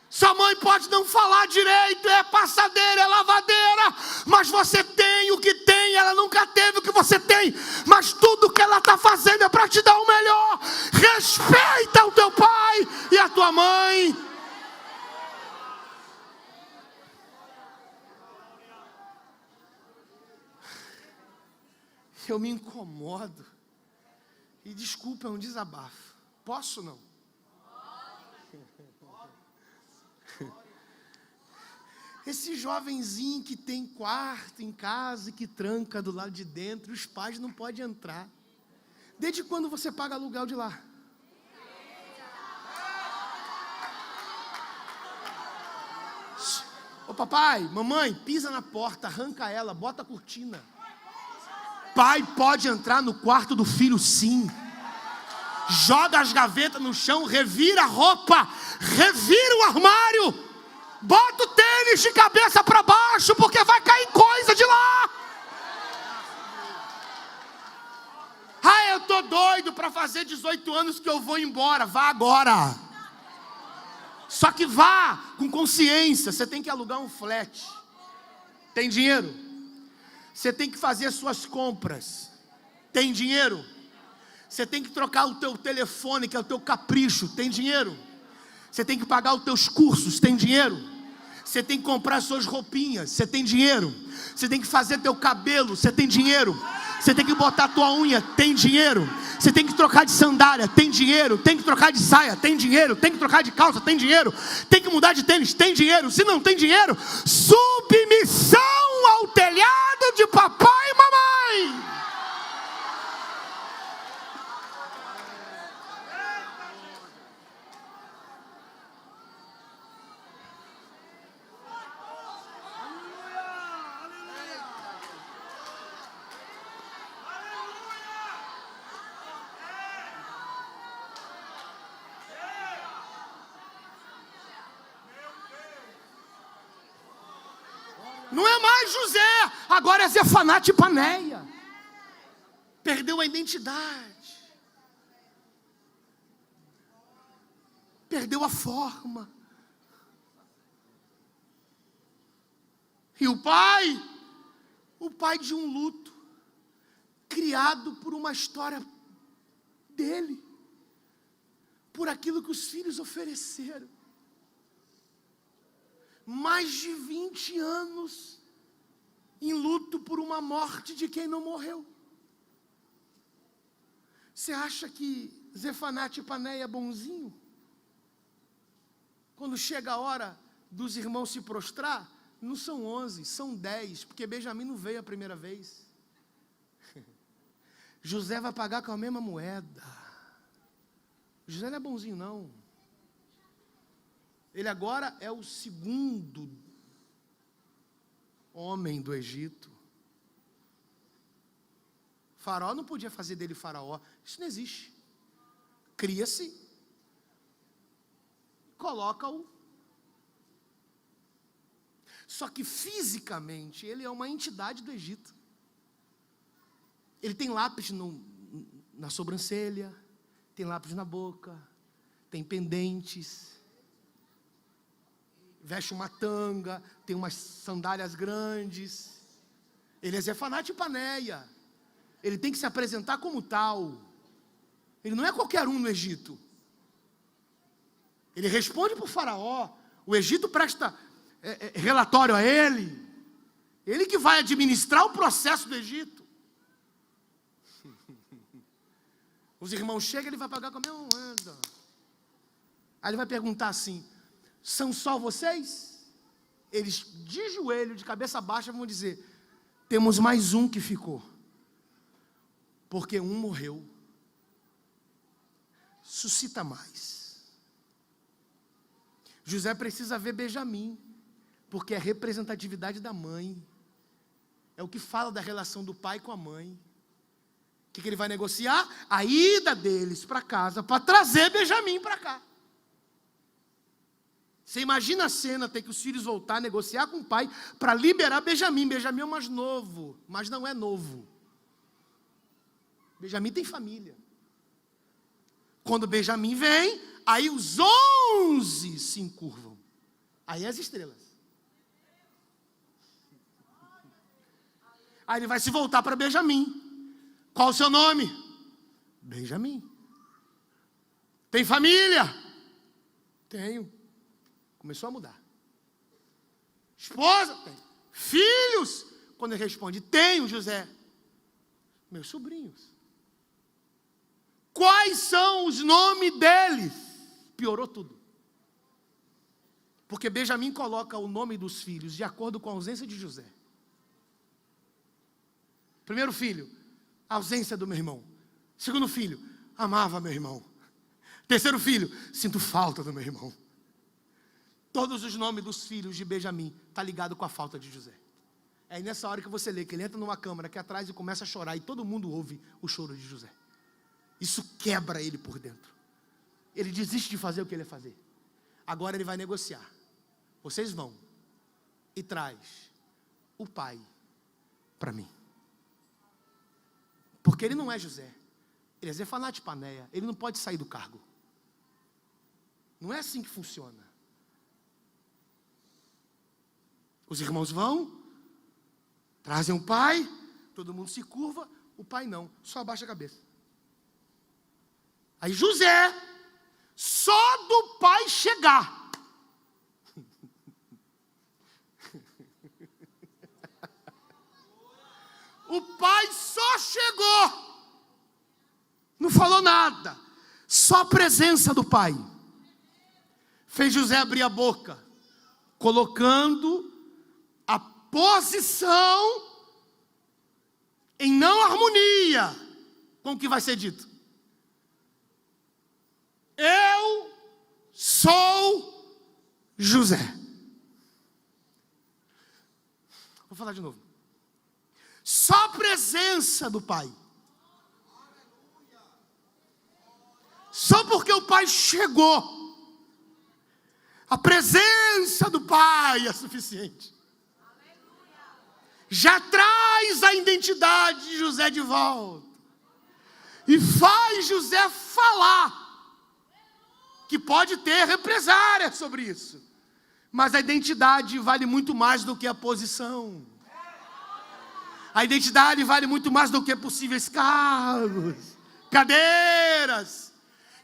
S1: Sua mãe pode não falar direito, é passadeira, é lavadeira, mas você tem o que tem, ela nunca teve o que você tem, mas tudo que ela está fazendo é para te dar o melhor. Respeita o teu pai e a tua mãe. Eu me incomodo, e desculpa, é um desabafo. Posso não? Esse jovenzinho que tem quarto em casa e que tranca do lado de dentro, os pais não podem entrar. Desde quando você paga aluguel de lá? Ô papai, mamãe, pisa na porta, arranca ela, bota a cortina. Pai pode entrar no quarto do filho sim. Joga as gavetas no chão, revira a roupa, revira o armário. Bota o tênis de cabeça para baixo, porque vai cair coisa de lá. Ah, eu tô doido para fazer 18 anos que eu vou embora. Vá agora. Só que vá com consciência. Você tem que alugar um flat. Tem dinheiro? Você tem que fazer as suas compras. Tem dinheiro? Você tem que trocar o teu telefone, que é o teu capricho. Tem dinheiro? Você tem que pagar os teus cursos, tem dinheiro? Você tem que comprar suas roupinhas, você tem dinheiro. Você tem que fazer teu cabelo, você tem dinheiro. Você tem que botar tua unha, tem dinheiro. Você tem que trocar de sandália, tem dinheiro. Tem que trocar de saia, tem dinheiro. Tem que trocar de calça, tem dinheiro. Tem que mudar de tênis, tem dinheiro. Se não tem dinheiro, submissão ao telhado de papai e mamãe. Não é mais José, agora é Zefanate e Paneia. Perdeu a identidade. Perdeu a forma. E o pai de um luto, criado por uma história dele, por aquilo que os filhos ofereceram. Mais de 20 anos em luto por uma morte de quem não morreu. Você acha que Zefanate e Paneia é bonzinho? Quando chega a hora dos irmãos se prostrar, não são 11, são 10, porque Benjamim não veio a primeira vez. José vai pagar com a mesma moeda. José não é bonzinho não. Ele agora é o segundo homem do Egito. Faraó não podia fazer dele faraó. Isso não existe. Cria-se, coloca-o. Só que fisicamente ele é uma entidade do Egito. Ele tem lápis na sobrancelha, tem lápis na boca, tem pendentes. Veste uma tanga, tem umas sandálias grandes. Ele é Zefanate e Paneia. Ele tem que se apresentar como tal. Ele não é qualquer um no Egito. Ele responde para o faraó. O Egito presta relatório a ele. Ele que vai administrar o processo do Egito. Os irmãos chegam, ele vai pagar com a mesma moeda. Aí ele vai perguntar assim: são só vocês? Eles de joelho, de cabeça baixa, vão dizer: temos mais um que ficou, porque um morreu. Suscita mais. José precisa ver Benjamim, porque é a representatividade da mãe. É o que fala da relação do pai com a mãe. O que ele vai negociar? A ida deles para casa, para trazer Benjamim para cá. Você imagina a cena, ter que os filhos voltar a negociar com o pai para liberar Benjamim. Benjamim é o mais novo, mas não é novo. Benjamim tem família. Quando Benjamim vem, aí os 11 se encurvam. Aí as estrelas. Aí ele vai se voltar para Benjamim. Qual o seu nome? Benjamim. Tem família? Tenho. Começou a mudar. Esposa? Tem. Filhos? Quando ele responde: tenho, José. Meus sobrinhos. Quais são os nomes deles? Piorou tudo. Porque Benjamim coloca o nome dos filhos de acordo com a ausência de José. Primeiro filho, ausência do meu irmão. Segundo filho, amava meu irmão. Terceiro filho, sinto falta do meu irmão. Todos os nomes dos filhos de Benjamim estão ligados com a falta de José. É aí nessa hora que você lê que ele entra numa câmara aqui atrás e começa a chorar, e todo mundo ouve o choro de José. Isso quebra ele por dentro. Ele desiste de fazer o que ele ia fazer. Agora ele vai negociar. Vocês vão e traz o pai para mim. Porque ele não é José. Ele é Zefanate e Paneia. Ele não pode sair do cargo. Não é assim que funciona. Os irmãos vão, trazem o pai, todo mundo se curva, o pai não, só abaixa a cabeça. Aí José, só do pai chegar, O pai só chegou, não falou nada, só a presença do pai fez José abrir a boca, colocando a posição em não harmonia com o que vai ser dito. Eu sou José. Vou falar de novo. Só a presença do pai. Só porque o pai chegou, a presença do pai é suficiente. Já traz a identidade de José de volta. E faz José falar. Que pode ter represária sobre isso. Mas a identidade vale muito mais do que a posição. A identidade vale muito mais do que possíveis cargos, cadeiras.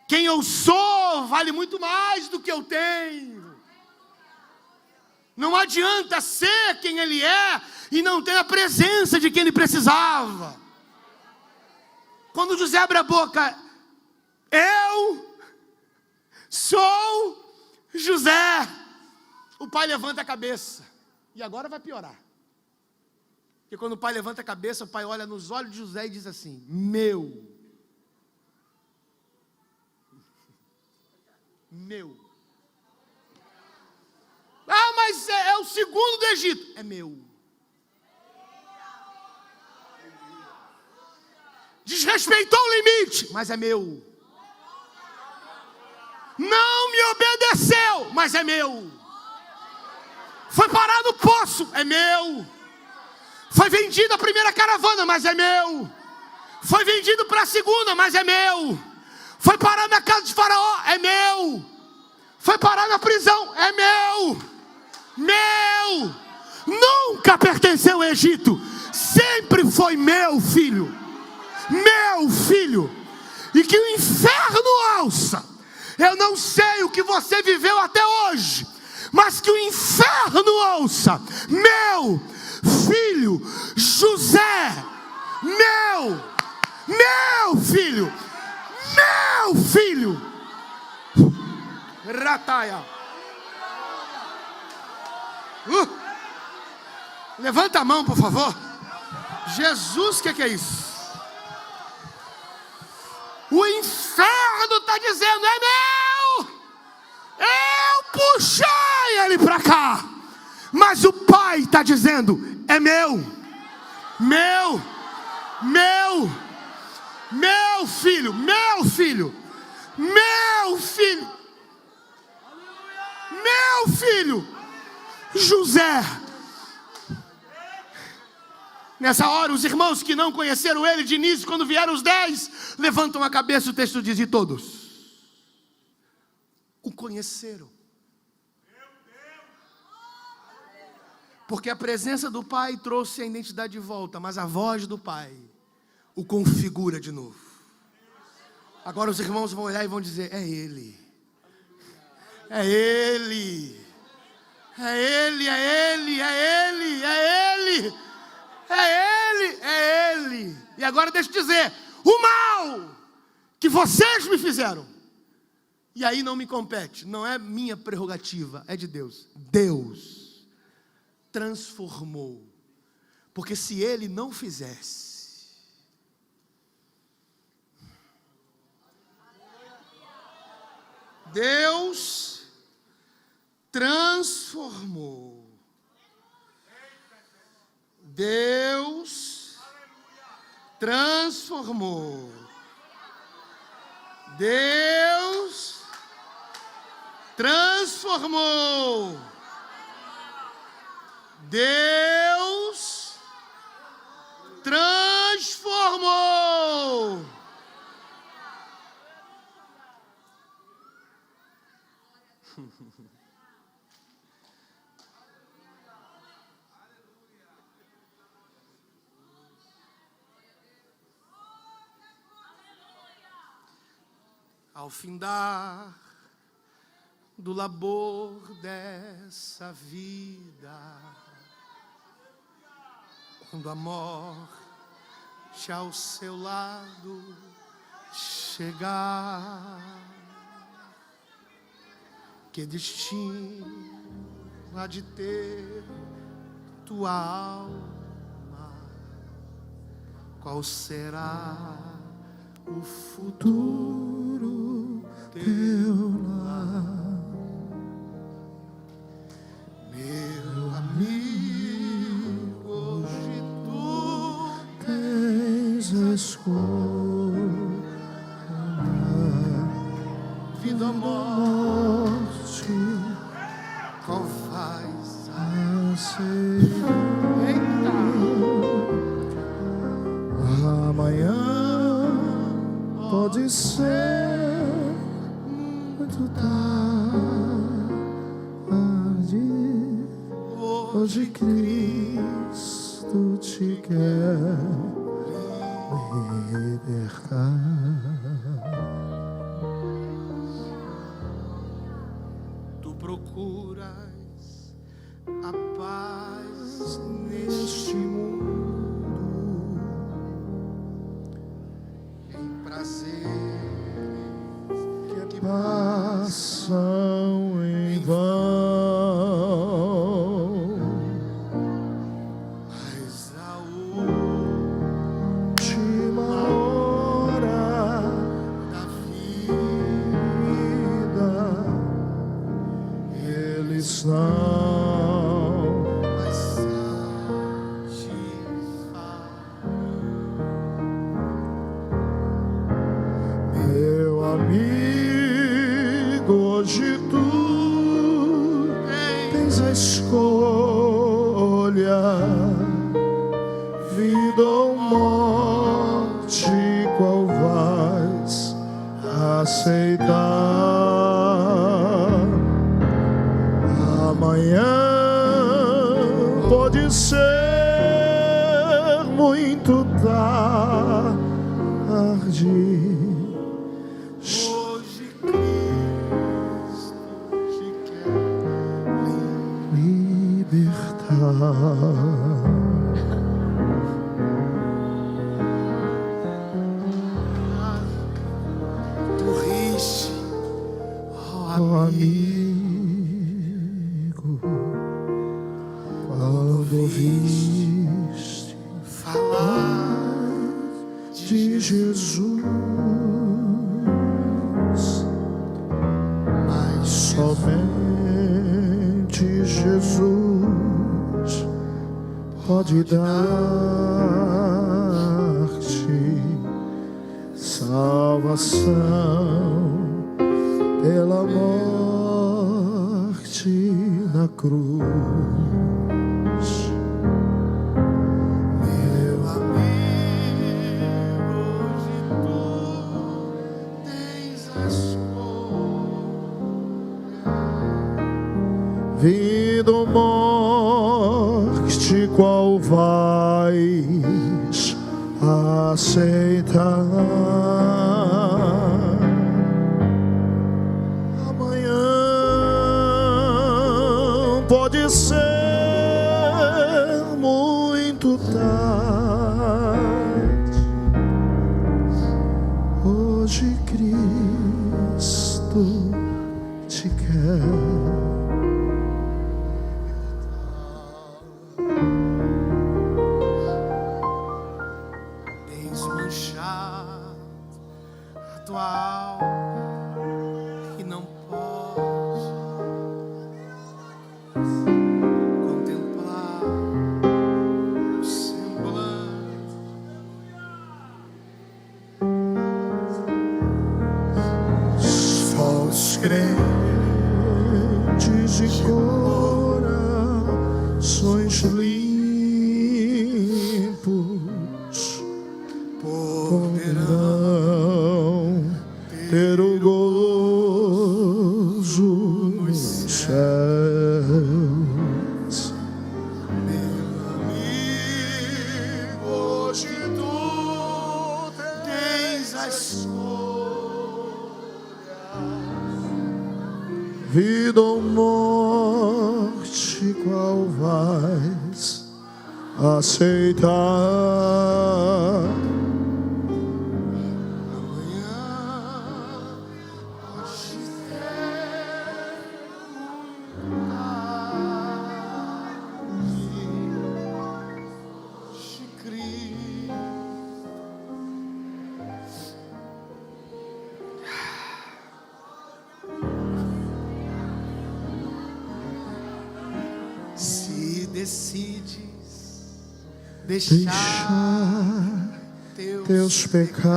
S1: Quem eu sou vale muito mais do que eu tenho. Não adianta ser quem ele é e não ter a presença de quem ele precisava. Quando José abre a boca, eu sou José. O pai levanta a cabeça. E agora vai piorar. Porque quando o pai levanta a cabeça, o pai olha nos olhos de José e diz assim: meu. Ah, mas é o segundo do Egito. É meu. Desrespeitou o limite, mas é meu. Não me obedeceu, mas é meu. Foi parar no poço, é meu. Foi vendido a primeira caravana, mas é meu. Foi vendido para a segunda, mas é meu. Foi parar na casa de Faraó, é meu. Foi parar na prisão, é meu. Meu. Nunca pertenceu ao Egito. Sempre foi meu filho. Meu filho. E que o inferno ouça. Eu não sei o que você viveu até hoje, mas que o inferno ouça. Meu filho José. Meu filho. Meu filho. Rataia. Levanta a mão, por favor. Jesus, o que é isso? O inferno está dizendo: é meu. Eu puxei ele para cá. Mas o pai está dizendo: é meu. Meu filho. Meu filho. Meu filho. José. Nessa hora, os irmãos que não conheceram ele de início, quando vieram os 10, levantam a cabeça, o texto diz: e todos o conheceram. Porque a presença do pai trouxe a identidade de volta, mas a voz do pai o configura de novo. Agora os irmãos vão olhar e vão dizer: é ele. É ele. É ele, é ele, é ele, é ele. É ele, é ele. E agora deixa eu dizer: o mal que vocês me fizeram. E aí não me compete, não é minha prerrogativa, é de Deus. Deus transformou. Porque se ele não fizesse, Deus transformou. Deus transformou. Deus transformou. Deus transformou. Ao findar do labor dessa vida, quando a morte se ao seu lado chegar. Que destino há de ter tua alma? Qual será o futuro teu lar? Meu amigo, hoje tu tens a escolha, vida ou morte, qual vais aceitar? Amanhã pode ser muito tarde. Hoje Cristo te quer libertar. Tu procuras a paz neste mundo, em prazeres que passam em vão, mas a última hora da vida eles não mais satisfarão. Meu amigo, hoje tu tens a escolha, vida ou morte, qual vais aceitar? Amanhã pode ser muito tarde. Hoje Cristo te quer libertar. Tu riste, oh amigo, quando ouviste falar de Jesus, mas somente Jesus pode dar-te salvação pela morte na cruz. Meu amigo, hoje tu tens a escolha, vida ou morte, qual vais aceitar? Pode ser muito tarde. Hoje Cristo te quer. Tens manchado a tua alma e não pode contemplar o semblante. Só os crentes de corações limpos poderão ter o gozo nos céus. Meu amigo, hoje tu tens a escolha, vida ou morte, qual vais aceitar? decides deixar
S2: teus pecados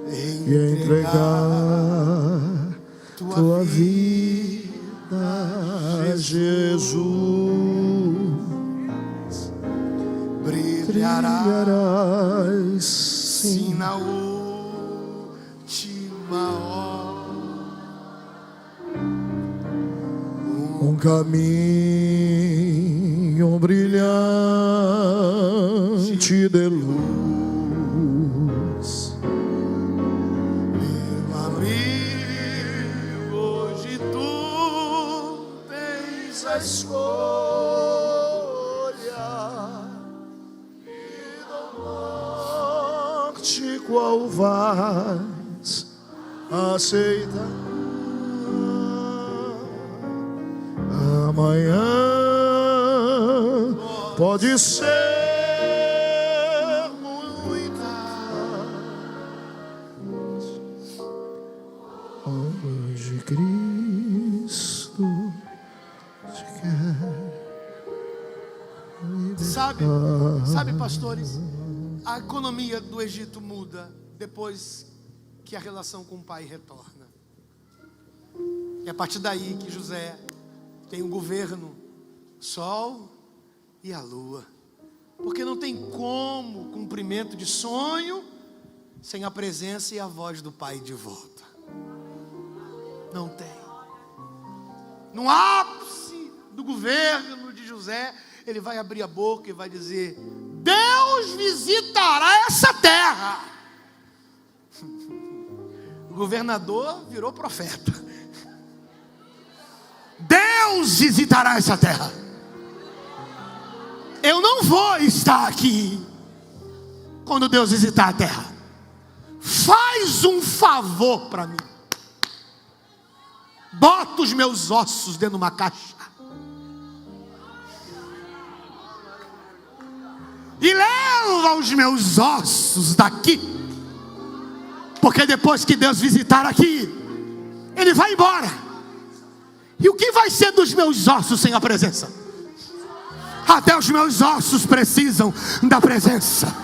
S2: e entregar tua vida a Jesus, brilharás sim
S1: na última hora.
S2: Um caminho brilhante de luz.
S1: Meu amigo, hoje tu tens a escolha.
S2: E do norte qual vais aceitar? Amanhã pode ser muito tarde. Hoje Cristo te quer libertar.
S1: Sabe, pastores, a economia do Egito muda depois que a relação com o pai retorna. E é a partir daí que José tem o governo, sol e a lua. Porque não tem como cumprimento de sonho sem a presença e a voz do pai de volta. Não tem. No ápice do governo de José, ele vai abrir a boca e vai dizer: Deus visitará essa terra. O governador virou profeta. Deus visitará essa terra. Eu não vou estar aqui quando Deus visitar a terra. Faz um favor para mim. Bota os meus ossos dentro de uma caixa e leva os meus ossos daqui, porque depois que Deus visitar aqui, Ele vai embora. E o que vai ser dos meus ossos sem a presença? Até os meus ossos precisam da presença.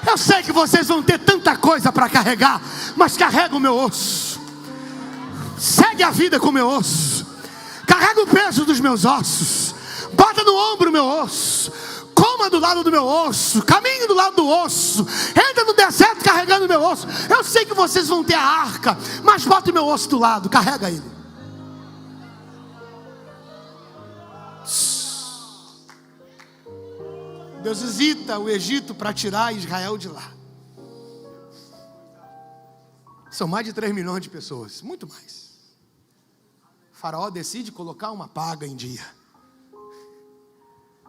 S1: Eu sei que vocês vão ter tanta coisa para carregar, mas carrega o meu osso. Segue a vida com o meu osso. Carrega o peso dos meus ossos. Bota no ombro o meu osso. Coma do lado do meu osso. Caminhe do lado do osso. Entra no deserto carregando o meu osso. Eu sei que vocês vão ter a arca, mas bota o meu osso do lado. Carrega ele. Deus visita o Egito para tirar Israel de lá. São mais de 3 milhões de pessoas, muito mais. O faraó decide colocar uma paga em dia.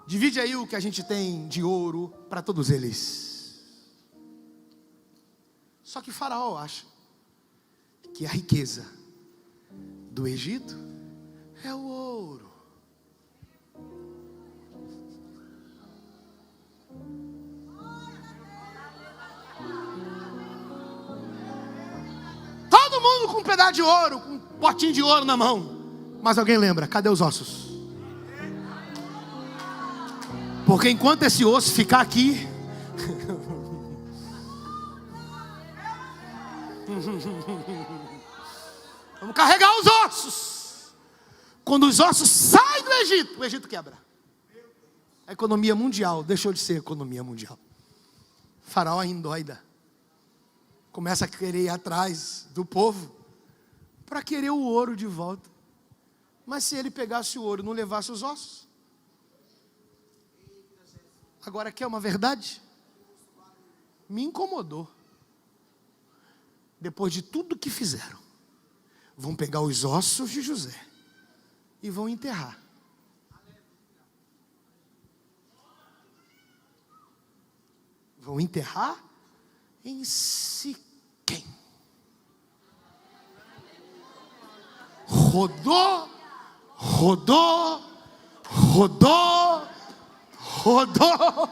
S1: Divide aí o que a gente tem de ouro para todos eles. Só que o faraó acha que a riqueza do Egito é o ouro. Todo mundo com um pedaço de ouro, com um potinho de ouro na mão. Mas alguém lembra, cadê os ossos? Porque enquanto esse osso ficar aqui, vamos carregar os ossos. Quando os ossos saem do Egito, o Egito quebra. A economia mundial deixou de ser economia mundial. O faraó endoida. Começa a querer ir atrás do povo para querer o ouro de volta. Mas se ele pegasse o ouro e não levasse os ossos? Agora, quer uma verdade? Me incomodou. Depois de tudo que fizeram, vão pegar os ossos de José e vão enterrar. Vão enterrar em Siquém. Rodou, rodou, rodou, rodou,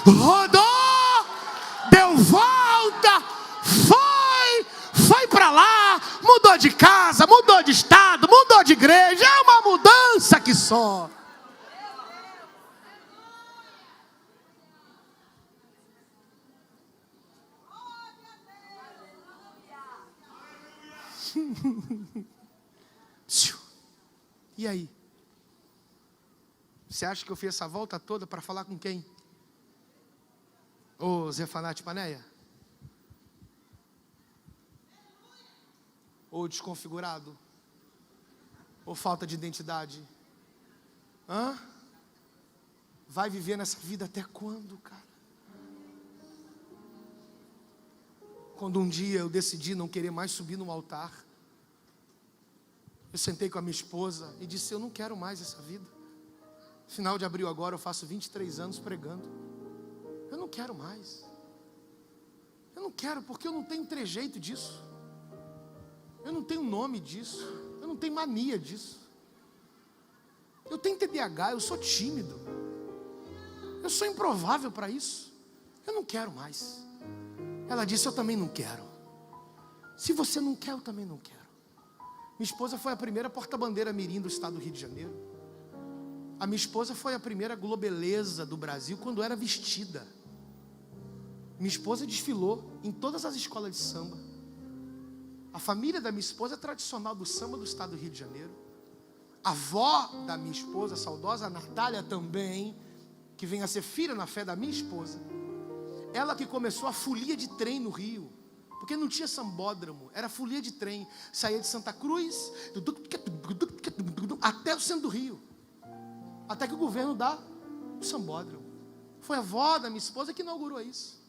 S1: rodou, deu volta, foi para lá, mudou de casa, mudou só. E aí? Você acha que eu fiz essa volta toda para falar com quem? Ô Zefanate Paneia? Ou desconfigurado? Ou falta de identidade? Hã? Vai viver nessa vida até quando, cara? Quando um dia eu decidi não querer mais subir no altar, eu sentei com a minha esposa e disse, eu não quero mais essa vida. Final de abril agora eu faço 23 anos pregando. Eu não quero mais. Eu não quero porque eu não tenho trejeito disso. Eu não tenho nome disso. Eu não tenho mania disso. Eu tenho TDAH, eu sou tímido. Eu sou improvável para isso. Eu não quero mais. Ela disse, eu também não quero. Se você não quer, eu também não quero. Minha esposa foi a primeira porta-bandeira mirim do estado do Rio de Janeiro. A minha esposa foi a primeira globeleza do Brasil quando era vestida. Minha esposa desfilou em todas as escolas de samba. A família da minha esposa é tradicional do samba do estado do Rio de Janeiro. A avó da minha esposa, a saudosa Natália também, que vem a ser filha na fé da minha esposa, ela que começou a folia de trem no Rio, porque não tinha sambódromo, era folia de trem, saía de Santa Cruz, até o centro do Rio, até que o governo dá o sambódromo. Foi a avó da minha esposa que inaugurou isso.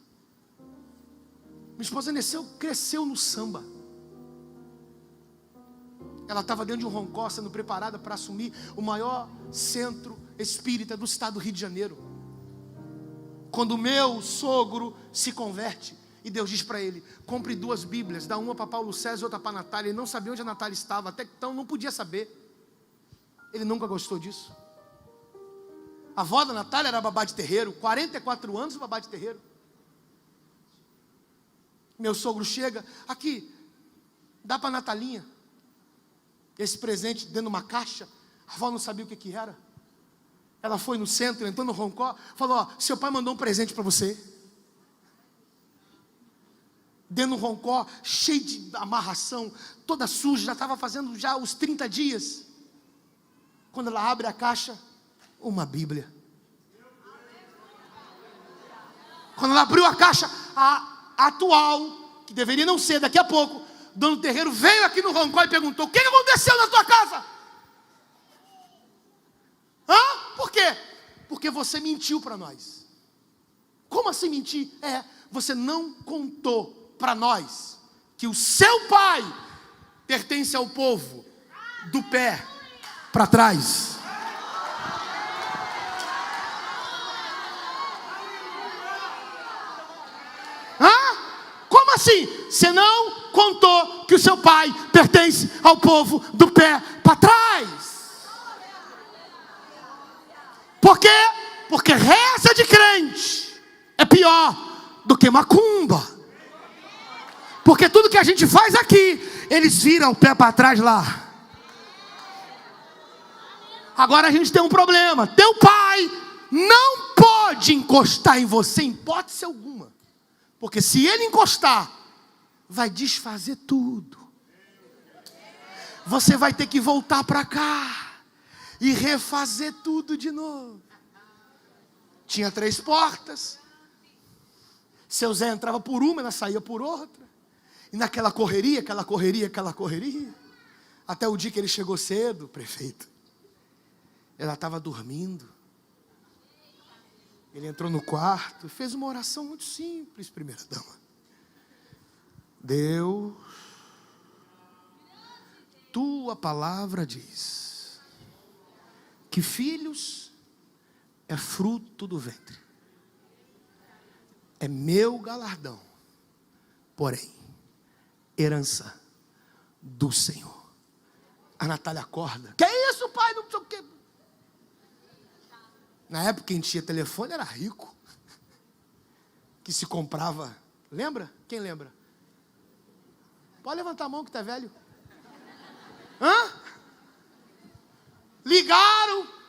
S1: Minha esposa cresceu no samba. Ela estava dentro de um roncó, sendo preparada para assumir o maior centro espírita do estado do Rio de Janeiro. Quando o meu sogro se converte, e Deus diz para ele, compre 2 Bíblias, dá uma para Paulo César e outra para Natália. Ele não sabia onde a Natália estava, até então não podia saber. Ele nunca gostou disso. A avó da Natália era babá de terreiro, 44 anos babá de terreiro. Meu sogro chega, aqui, dá para Natalinha esse presente dentro de uma caixa. A avó não sabia o que era. Ela foi no centro, entrou no roncó, falou, ó, seu pai mandou um presente para você. Dentro do roncó, cheio de amarração, toda suja, já estava fazendo já os 30 dias. Quando ela abre a caixa, uma Bíblia. Quando ela abriu a caixa, a atual, que deveria não ser, daqui a pouco, dono do terreiro veio aqui no roncó e perguntou, o que aconteceu na tua casa? Hã? Por quê? Porque você mentiu para nós. Como assim mentir? Você não contou para nós que o seu pai pertence ao povo do pé para trás. Como assim? Você não contou que o seu pai pertence ao povo do pé para trás. Por quê? Porque reza de crente é pior do que macumba. Porque tudo que a gente faz aqui, eles viram o pé para trás lá. Agora a gente tem um problema. Teu pai não pode encostar em você em hipótese alguma. Porque se ele encostar, vai desfazer tudo. Você vai ter que voltar para cá e refazer tudo de novo. Tinha 3 portas. Seu Zé entrava por uma, ela saía por outra. E naquela correria, até o dia que ele chegou cedo, prefeito, ela estava dormindo. Ele entrou no quarto e fez uma oração muito simples, primeira dama. Deus, tua palavra diz que filhos é fruto do ventre. É meu galardão, porém, herança do Senhor. A Natália acorda. Que isso, pai? Não sei o quê. Na época quem tinha telefone era rico. Que se comprava. Lembra? Quem lembra? Pode levantar a mão que está velho. Ligaram.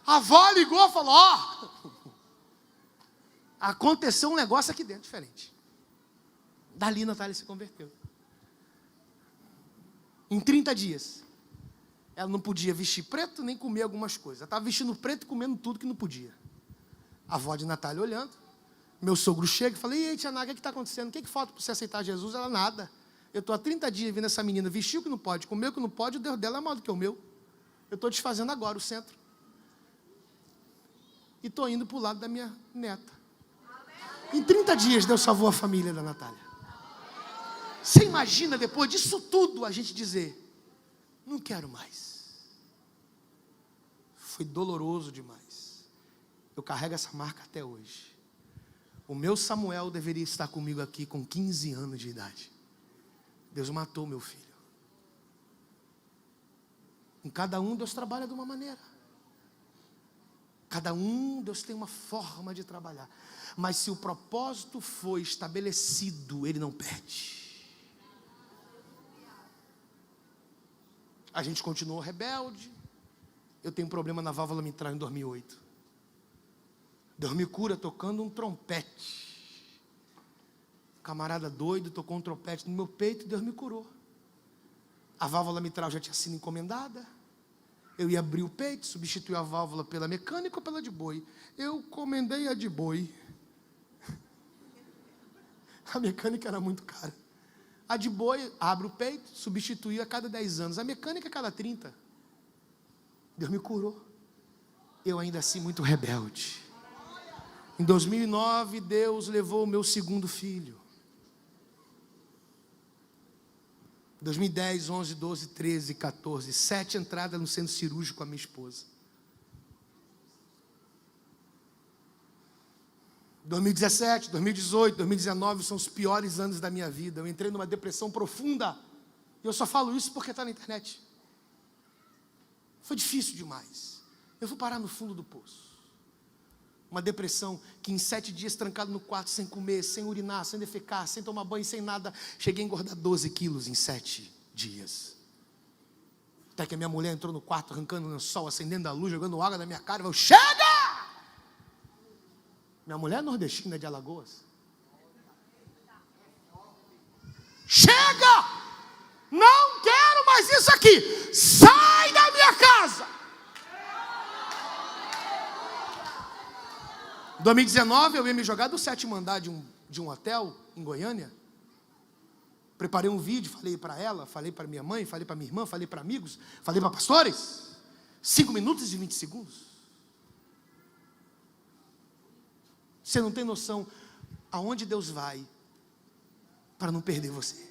S1: A avó ligou e falou, ó, aconteceu um negócio aqui dentro diferente. Dali Natália se converteu. Em 30 dias. Ela não podia vestir preto nem comer algumas coisas. Ela estava vestindo preto e comendo tudo que não podia. A avó de Natália olhando. Meu sogro chega e fala, e aí, tia Naga, o que está acontecendo? O que falta para você aceitar Jesus? Ela, nada. Eu estou há 30 dias vendo essa menina vestir o que não pode, comer o que não pode, o Deus dela é maior do que o meu. Eu estou desfazendo agora o centro. E estou indo para o lado da minha neta. Em 30 dias Deus salvou a família da Natália. Você imagina depois disso tudo a gente dizer, não quero mais. Foi doloroso demais. Eu carrego essa marca até hoje. O meu Samuel deveria estar comigo aqui com 15 anos de idade. Deus matou meu filho. Em cada um Deus trabalha de uma maneira. Cada um Deus tem uma forma de trabalhar. Mas se o propósito foi estabelecido, Ele não perde. A gente continuou rebelde. Eu tenho problema na válvula mitral em 2008. Deus me cura tocando um trompete. Um camarada doido tocou um trompete no meu peito e Deus me curou. A válvula mitral já tinha sido encomendada. Eu ia abrir o peito, substituir a válvula pela mecânica ou pela de boi. Eu encomendei a de boi. A mecânica era muito cara. A de boi, abre o peito, substituía a cada 10 anos. A mecânica a cada 30. Deus me curou. Eu ainda assim muito rebelde. Em 2009, Deus levou o meu segundo filho. 2010, 11, 12, 13, 14. 7 entradas no centro cirúrgico com a minha esposa. 2017, 2018, 2019 são os piores anos da minha vida. Eu entrei numa depressão profunda. E eu só falo isso porque está na internet. Foi difícil demais. Eu fui parar no fundo do poço. Uma depressão que em 7 dias trancado no quarto, sem comer, sem urinar, sem defecar, sem tomar banho, sem nada, cheguei a engordar 12 quilos em 7 dias. Até que a minha mulher entrou no quarto, arrancando no sol, acendendo a luz, jogando água na minha cara e falou, chega! Minha mulher é nordestina de Alagoas. Chega! Não quero mais isso aqui! Sai da minha casa! 2019 eu ia me jogar do 7º andar de um hotel em Goiânia. Preparei um vídeo, falei para ela, falei para minha mãe, falei para minha irmã, falei para amigos, falei para pastores. 5 minutos e 20 segundos. Você não tem noção aonde Deus vai para não perder você.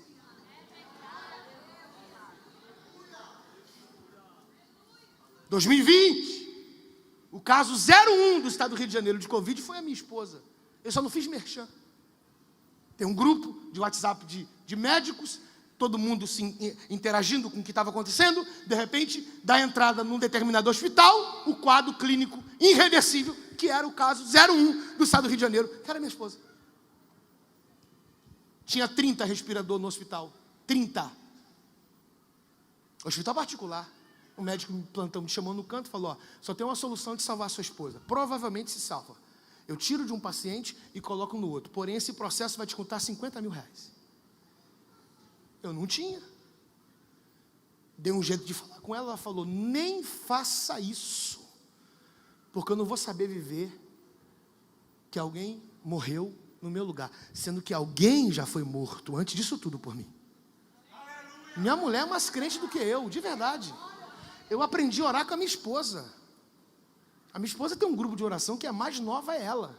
S1: Em 2020, o caso 01 do estado do Rio de Janeiro de Covid foi a minha esposa. Eu só não fiz merchan. Tem um grupo de WhatsApp de médicos, todo mundo se interagindo com o que estava acontecendo. De repente, dá entrada num determinado hospital, o quadro clínico irreversível, que era o caso 01 do estado do Rio de Janeiro, que era minha esposa. Tinha 30 respiradores no hospital. 30. Hospital particular. O médico me plantão me chamou no canto e falou, ó, só tem uma solução de salvar a sua esposa. Provavelmente se salva. Eu tiro de um paciente e coloco no outro. Porém, esse processo vai te custar 50 mil reais. Eu não tinha. Dei um jeito de falar com ela. Ela falou, nem faça isso. Porque eu não vou saber viver que alguém morreu no meu lugar. Sendo que alguém já foi morto antes disso tudo por mim. Minha mulher é mais crente do que eu, de verdade. Eu aprendi a orar com a minha esposa. A minha esposa tem um grupo de oração que a mais nova é ela.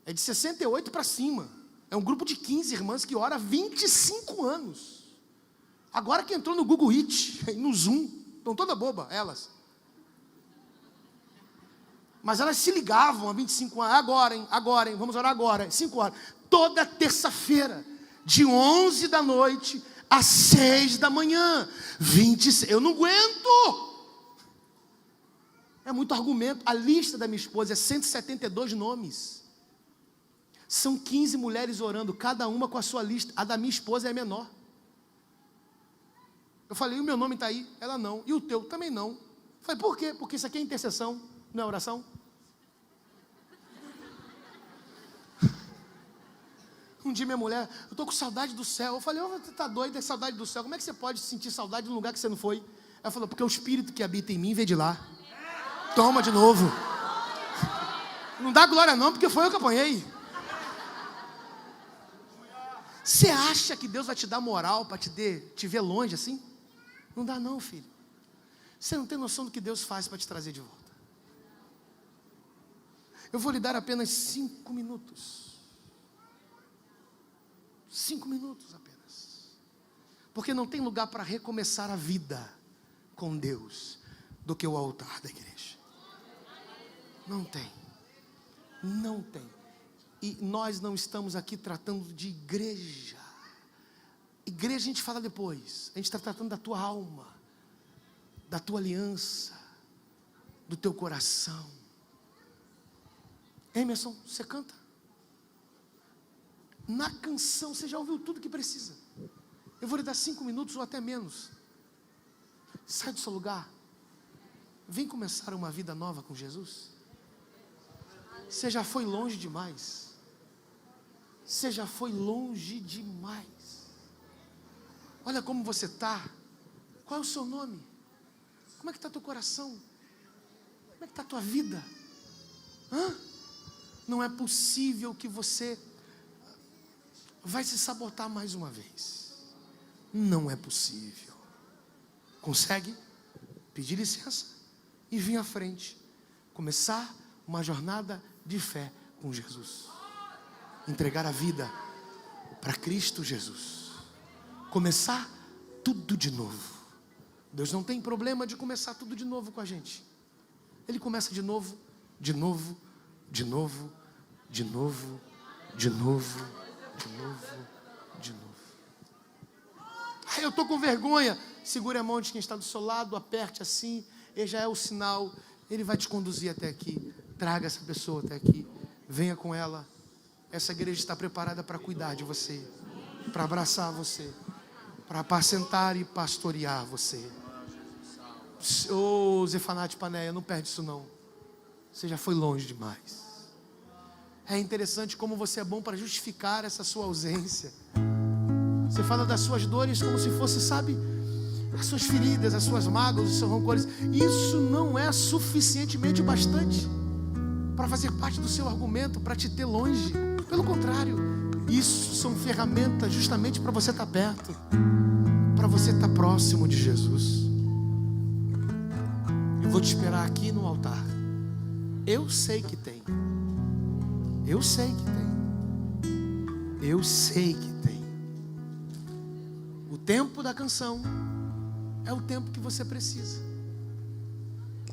S1: É de 68 para cima. É um grupo de 15 irmãs que ora há 25 anos. Agora que entrou no Google Meet, no Zoom, estão toda boba, elas. Mas elas se ligavam há 25 anos, agora, hein, vamos orar agora, 5 horas. Toda terça-feira, de 11 da noite às 6 da manhã. 26, eu não aguento. É muito argumento. A lista da minha esposa é 172 nomes. São 15 mulheres orando, cada uma com a sua lista. A da minha esposa é menor. Eu falei, o meu nome está aí? Ela não. E o teu? Também não. Falei, por quê? Porque isso aqui é intercessão, não é oração? Um dia minha mulher, eu estou com saudade do céu. Eu falei, você está doido, é saudade do céu. Como é que você pode sentir saudade de um lugar que você não foi? Ela falou, porque o Espírito que habita em mim veio de lá. Toma de novo. Não dá glória não, porque foi eu que apanhei. Você acha que Deus vai te dar moral para te ver longe assim? Não dá não, filho. Você não tem noção do que Deus faz para te trazer de volta. Eu vou lhe dar apenas 5 minutos. 5 minutos apenas. Porque não tem lugar para recomeçar a vida com Deus do que o altar da igreja. Não tem. Não tem. E nós não estamos aqui tratando de igreja. Igreja a gente fala depois. A gente está tratando da tua alma, da tua aliança, do teu coração. Emerson, você canta? Na canção você já ouviu tudo que precisa. Eu vou lhe dar 5 minutos ou até menos. Sai do seu lugar. Vem começar uma vida nova com Jesus. Você já foi longe demais. Você já foi longe demais. Olha como você está. Qual é o seu nome? Como é que está teu coração? Como é que está a tua vida? Não é possível que você vai se sabotar mais uma vez. Não é possível. Consegue pedir licença e vir à frente. Começar uma jornada de fé com Jesus. Entregar a vida para Cristo Jesus. Começar tudo de novo. Deus não tem problema de começar tudo de novo com a gente. Ele começa de novo, de novo, de novo, de novo, de novo, de novo, de novo. Ai, eu estou com vergonha. Segure a mão de quem está do seu lado, aperte assim, ele já é o sinal. Ele vai te conduzir até aqui. Traga essa pessoa até aqui. Venha com ela. Essa igreja está preparada para cuidar de você, para abraçar você, para apacentar e pastorear você. Ô Zefanate Paneia, não perde isso não. Você já foi longe demais. É interessante como você é bom para justificar essa sua ausência. Você fala das suas dores como se fosse, sabe, as suas feridas, as suas mágoas, os seus rancores. Isso não é suficientemente bastante para fazer parte do seu argumento, para te ter longe. Pelo contrário, isso são ferramentas justamente para você estar perto, para você estar próximo de Jesus. Eu vou te esperar aqui no altar. Eu sei que tem. Eu sei que tem. Eu sei que tem. O tempo da canção é o tempo que você precisa.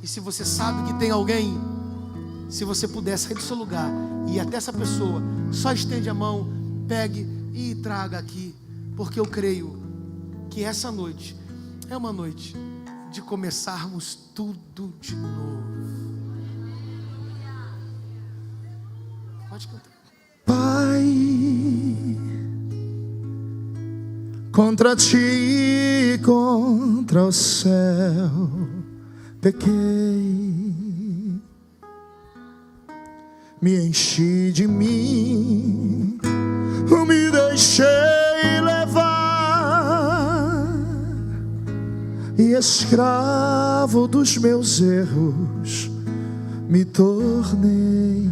S1: E se você sabe que tem alguém, se você puder sair do seu lugar e ir até essa pessoa, só estende a mão, pegue e traga aqui, porque eu creio que essa noite é uma noite de começarmos tudo de novo. Pode cantar.
S2: Pai, contra ti e contra o céu pequei, me enchi de mim, me deixei levar, e escravo dos meus erros me tornei.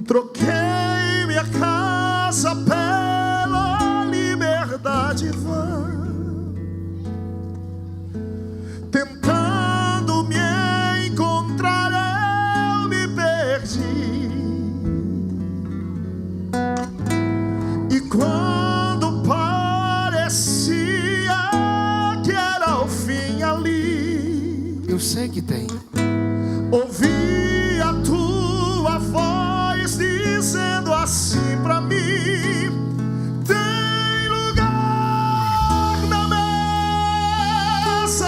S2: Troquei minha casa pela liberdade vã, tentando me encontrar eu me perdi. E quando parecia que era o fim ali,
S1: Eu sei que tem.
S2: ouvi a tua voz dizendo assim pra mim: tem lugar na mesa,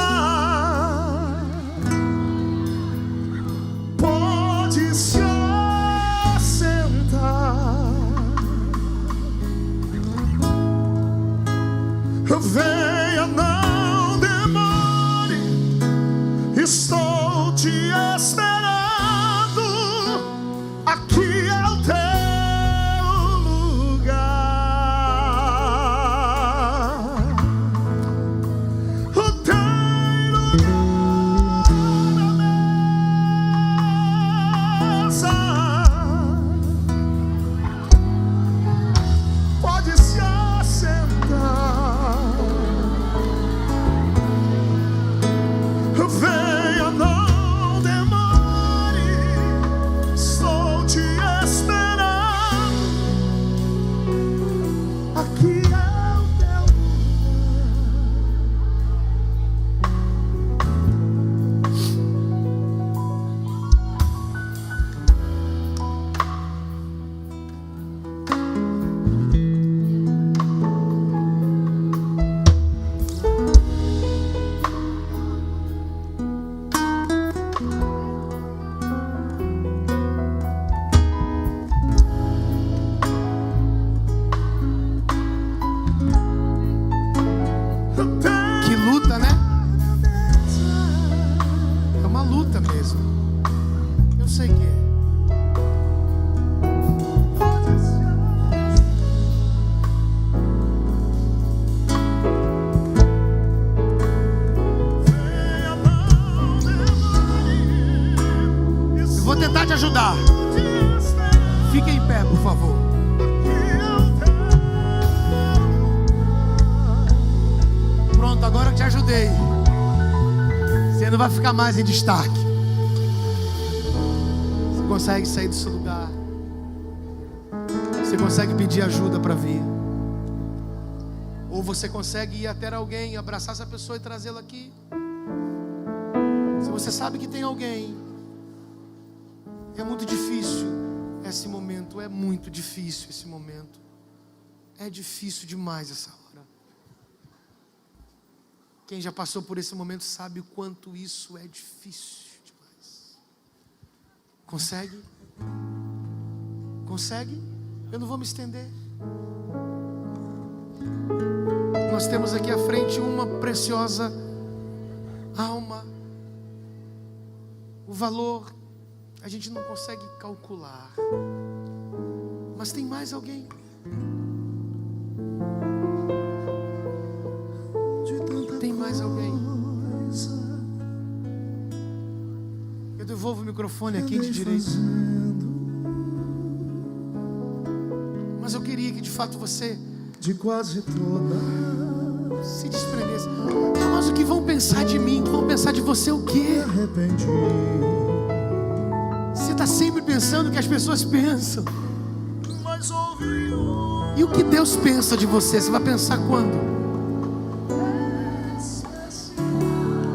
S2: pode se assentar. Pode se assentar. Venha, não demore, estou te esperando. Aqui é o teu
S1: Que luta, né? É uma luta mesmo. Eu sei que é. Eu vou tentar te ajudar. Fica em pé, por favor. Pronto, agora eu te ajudei. Você não vai ficar mais em destaque. Você consegue sair do seu lugar. Você consegue pedir ajuda para vir. Ou você consegue ir até alguém, abraçar essa pessoa e trazê-la aqui. Se você sabe que tem alguém, é muito difícil esse momento. É muito difícil esse momento. É difícil demais essa hora. Quem já passou por esse momento sabe o quanto isso é difícil demais. Consegue? Consegue? Eu não vou me estender. Nós temos aqui à frente uma preciosa alma. O valor a gente não consegue calcular. Mas tem mais alguém. Tem mais alguém. Eu devolvo o microfone a quem de direito. Mas eu queria que de fato você
S2: de quase toda
S1: se desprendesse. Mas o que vão pensar de mim? Vão pensar de você o quê?
S2: arrependi.
S1: Você está sempre pensando o que as pessoas pensam.
S2: Mas ouvi um
S1: E o que Deus pensa de você? Você vai pensar quando?